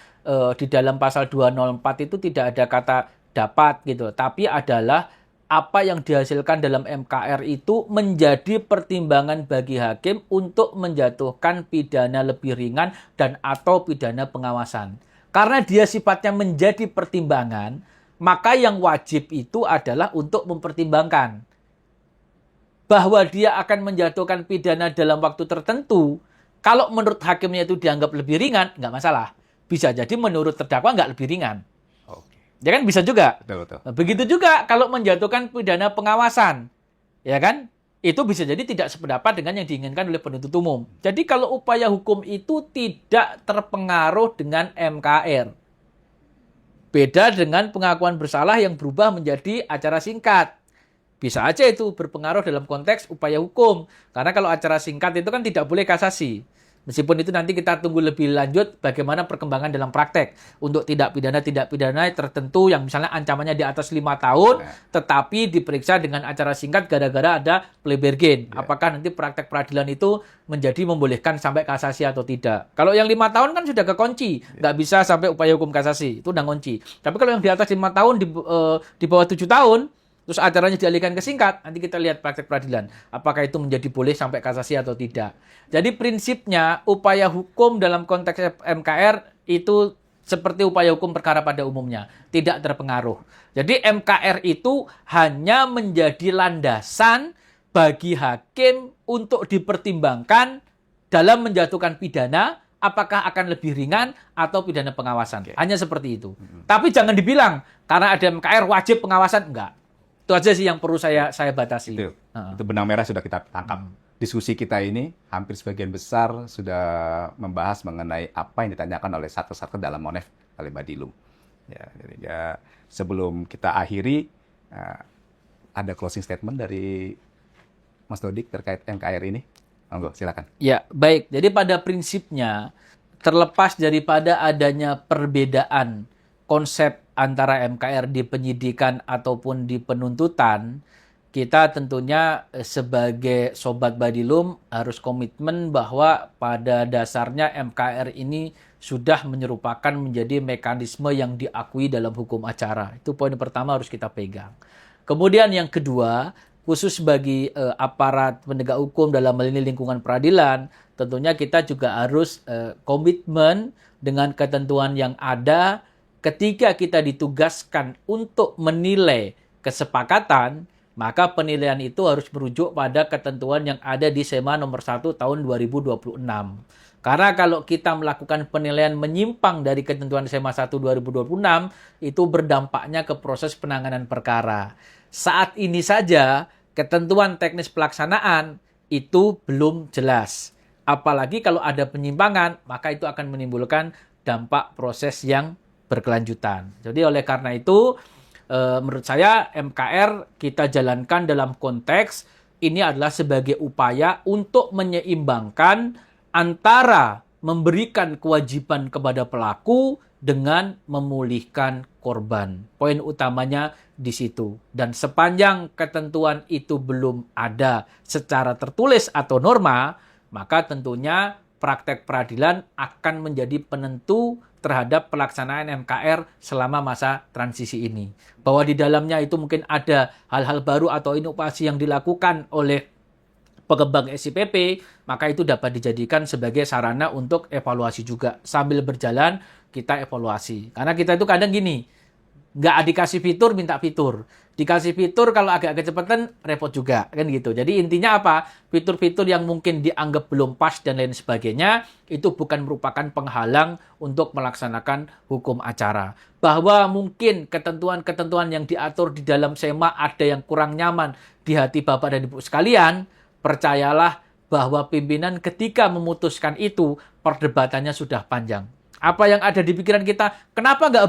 [SPEAKER 2] di dalam pasal 204 itu tidak ada kata dapat gitu. Tapi adalah apa yang dihasilkan dalam MKR itu menjadi pertimbangan bagi hakim untuk menjatuhkan pidana lebih ringan dan atau pidana pengawasan. Karena dia sifatnya menjadi pertimbangan, maka yang wajib itu adalah untuk mempertimbangkan bahwa dia akan menjatuhkan pidana dalam waktu tertentu. Kalau menurut hakimnya itu dianggap lebih ringan, nggak masalah. Bisa jadi menurut terdakwa nggak lebih ringan.
[SPEAKER 1] Oke.
[SPEAKER 2] Ya kan bisa juga.
[SPEAKER 1] Betul.
[SPEAKER 2] Begitu juga kalau menjatuhkan pidana pengawasan. Ya kan? Itu bisa jadi tidak sependapat dengan yang diinginkan oleh penuntut umum. Jadi kalau upaya hukum itu tidak terpengaruh dengan MKR. Beda dengan pengakuan bersalah yang berubah menjadi acara singkat. Bisa aja itu berpengaruh dalam konteks upaya hukum. Karena kalau acara singkat itu kan tidak boleh kasasi. Meskipun itu nanti kita tunggu lebih lanjut bagaimana perkembangan dalam praktek. Untuk tindak pidana tertentu yang misalnya ancamannya di atas 5 tahun, tetapi diperiksa dengan acara singkat gara-gara ada plea bargain. Apakah nanti praktek peradilan itu menjadi membolehkan sampai kasasi atau tidak. Kalau yang 5 tahun kan sudah kekunci. Nggak bisa sampai upaya hukum kasasi. Itu udah kunci. Tapi kalau yang di atas 5 tahun, di bawah 7 tahun, terus acaranya dialihkan ke singkat, nanti kita lihat praktek peradilan. Apakah itu menjadi boleh sampai kasasi atau tidak. Jadi prinsipnya upaya hukum dalam konteks MKR itu seperti upaya hukum perkara pada umumnya. Tidak terpengaruh. Jadi MKR itu hanya menjadi landasan bagi hakim untuk dipertimbangkan dalam menjatuhkan pidana, apakah akan lebih ringan atau pidana pengawasan. Hanya seperti itu. Tapi jangan dibilang, karena ada MKR wajib pengawasan. Enggak. Itu aja sih yang perlu saya batasi.
[SPEAKER 1] Itu benang merah sudah kita tangkap. Diskusi kita ini hampir sebagian besar sudah membahas mengenai apa yang ditanyakan oleh satu-satu dalam Monef oleh Badilum. Ya, jadi sebelum kita akhiri, ada closing statement dari Mas Dodik terkait MKR ini. Monggo, silakan.
[SPEAKER 2] Ya, baik. Jadi pada prinsipnya, terlepas daripada adanya perbedaan konsep antara MKR di penyidikan ataupun di penuntutan, kita tentunya sebagai Sobat Badilum harus komitmen bahwa pada dasarnya MKR ini sudah menyerupakan menjadi mekanisme yang diakui dalam hukum acara. Itu poin pertama harus kita pegang. Kemudian yang kedua, khusus bagi aparat penegak hukum dalam hal ini lingkungan peradilan, tentunya kita juga harus komitmen dengan ketentuan yang ada. Ketika kita ditugaskan untuk menilai kesepakatan, maka penilaian itu harus merujuk pada ketentuan yang ada di SEMA nomor 1 tahun 2026. Karena kalau kita melakukan penilaian menyimpang dari ketentuan SEMA 1 2026, itu berdampaknya ke proses penanganan perkara. Saat ini saja, ketentuan teknis pelaksanaan itu belum jelas. Apalagi kalau ada penyimpangan, maka itu akan menimbulkan dampak proses yang berkelanjutan. Jadi oleh karena itu, menurut saya MKR kita jalankan dalam konteks ini adalah sebagai upaya untuk menyeimbangkan antara memberikan kewajiban kepada pelaku dengan memulihkan korban. Poin utamanya di situ. Dan sepanjang ketentuan itu belum ada secara tertulis atau norma, maka tentunya praktek peradilan akan menjadi penentu terhadap pelaksanaan MKR selama masa transisi ini. Bahwa di dalamnya itu mungkin ada hal-hal baru atau inovasi yang dilakukan oleh pengembang SIPP, maka itu dapat dijadikan sebagai sarana untuk evaluasi juga. Sambil berjalan, kita evaluasi. Karena kita itu kadang gini, nggak dikasih fitur, minta fitur. Dikasih fitur, kalau agak kecepatan, repot juga. Kan gitu. Jadi intinya apa? Fitur-fitur yang mungkin dianggap belum pas dan lain sebagainya, itu bukan merupakan penghalang untuk melaksanakan hukum acara. Bahwa mungkin ketentuan-ketentuan yang diatur di dalam SEMA ada yang kurang nyaman di hati Bapak dan Ibu sekalian, percayalah bahwa pimpinan ketika memutuskan itu, perdebatannya sudah panjang. Apa yang ada di pikiran kita, kenapa nggak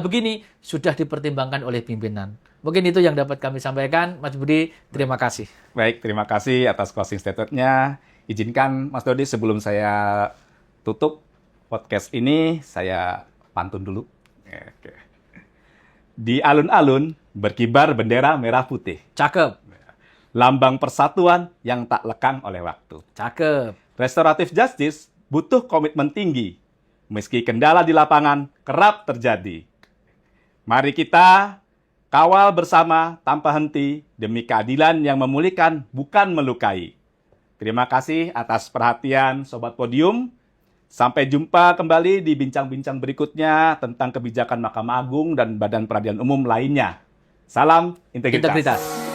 [SPEAKER 2] begini, sudah dipertimbangkan oleh pimpinan. Mungkin itu yang dapat kami sampaikan. Mas Budi, terima kasih.
[SPEAKER 1] Baik, terima kasih atas closing statement-nya. Izinkan Mas Dodi sebelum saya tutup podcast ini, saya pantun dulu. Oke. Di alun-alun berkibar bendera merah putih.
[SPEAKER 2] Cakep.
[SPEAKER 1] Lambang persatuan yang tak lekang oleh waktu.
[SPEAKER 2] Cakep.
[SPEAKER 1] Restoratif justice butuh komitmen tinggi, meski kendala di lapangan kerap terjadi. Mari kita kawal bersama tanpa henti demi keadilan yang memulihkan, bukan melukai. Terima kasih atas perhatian Sobat Podium. Sampai jumpa kembali di bincang-bincang berikutnya tentang kebijakan Mahkamah Agung dan Badan Peradilan Umum lainnya. Salam integritas.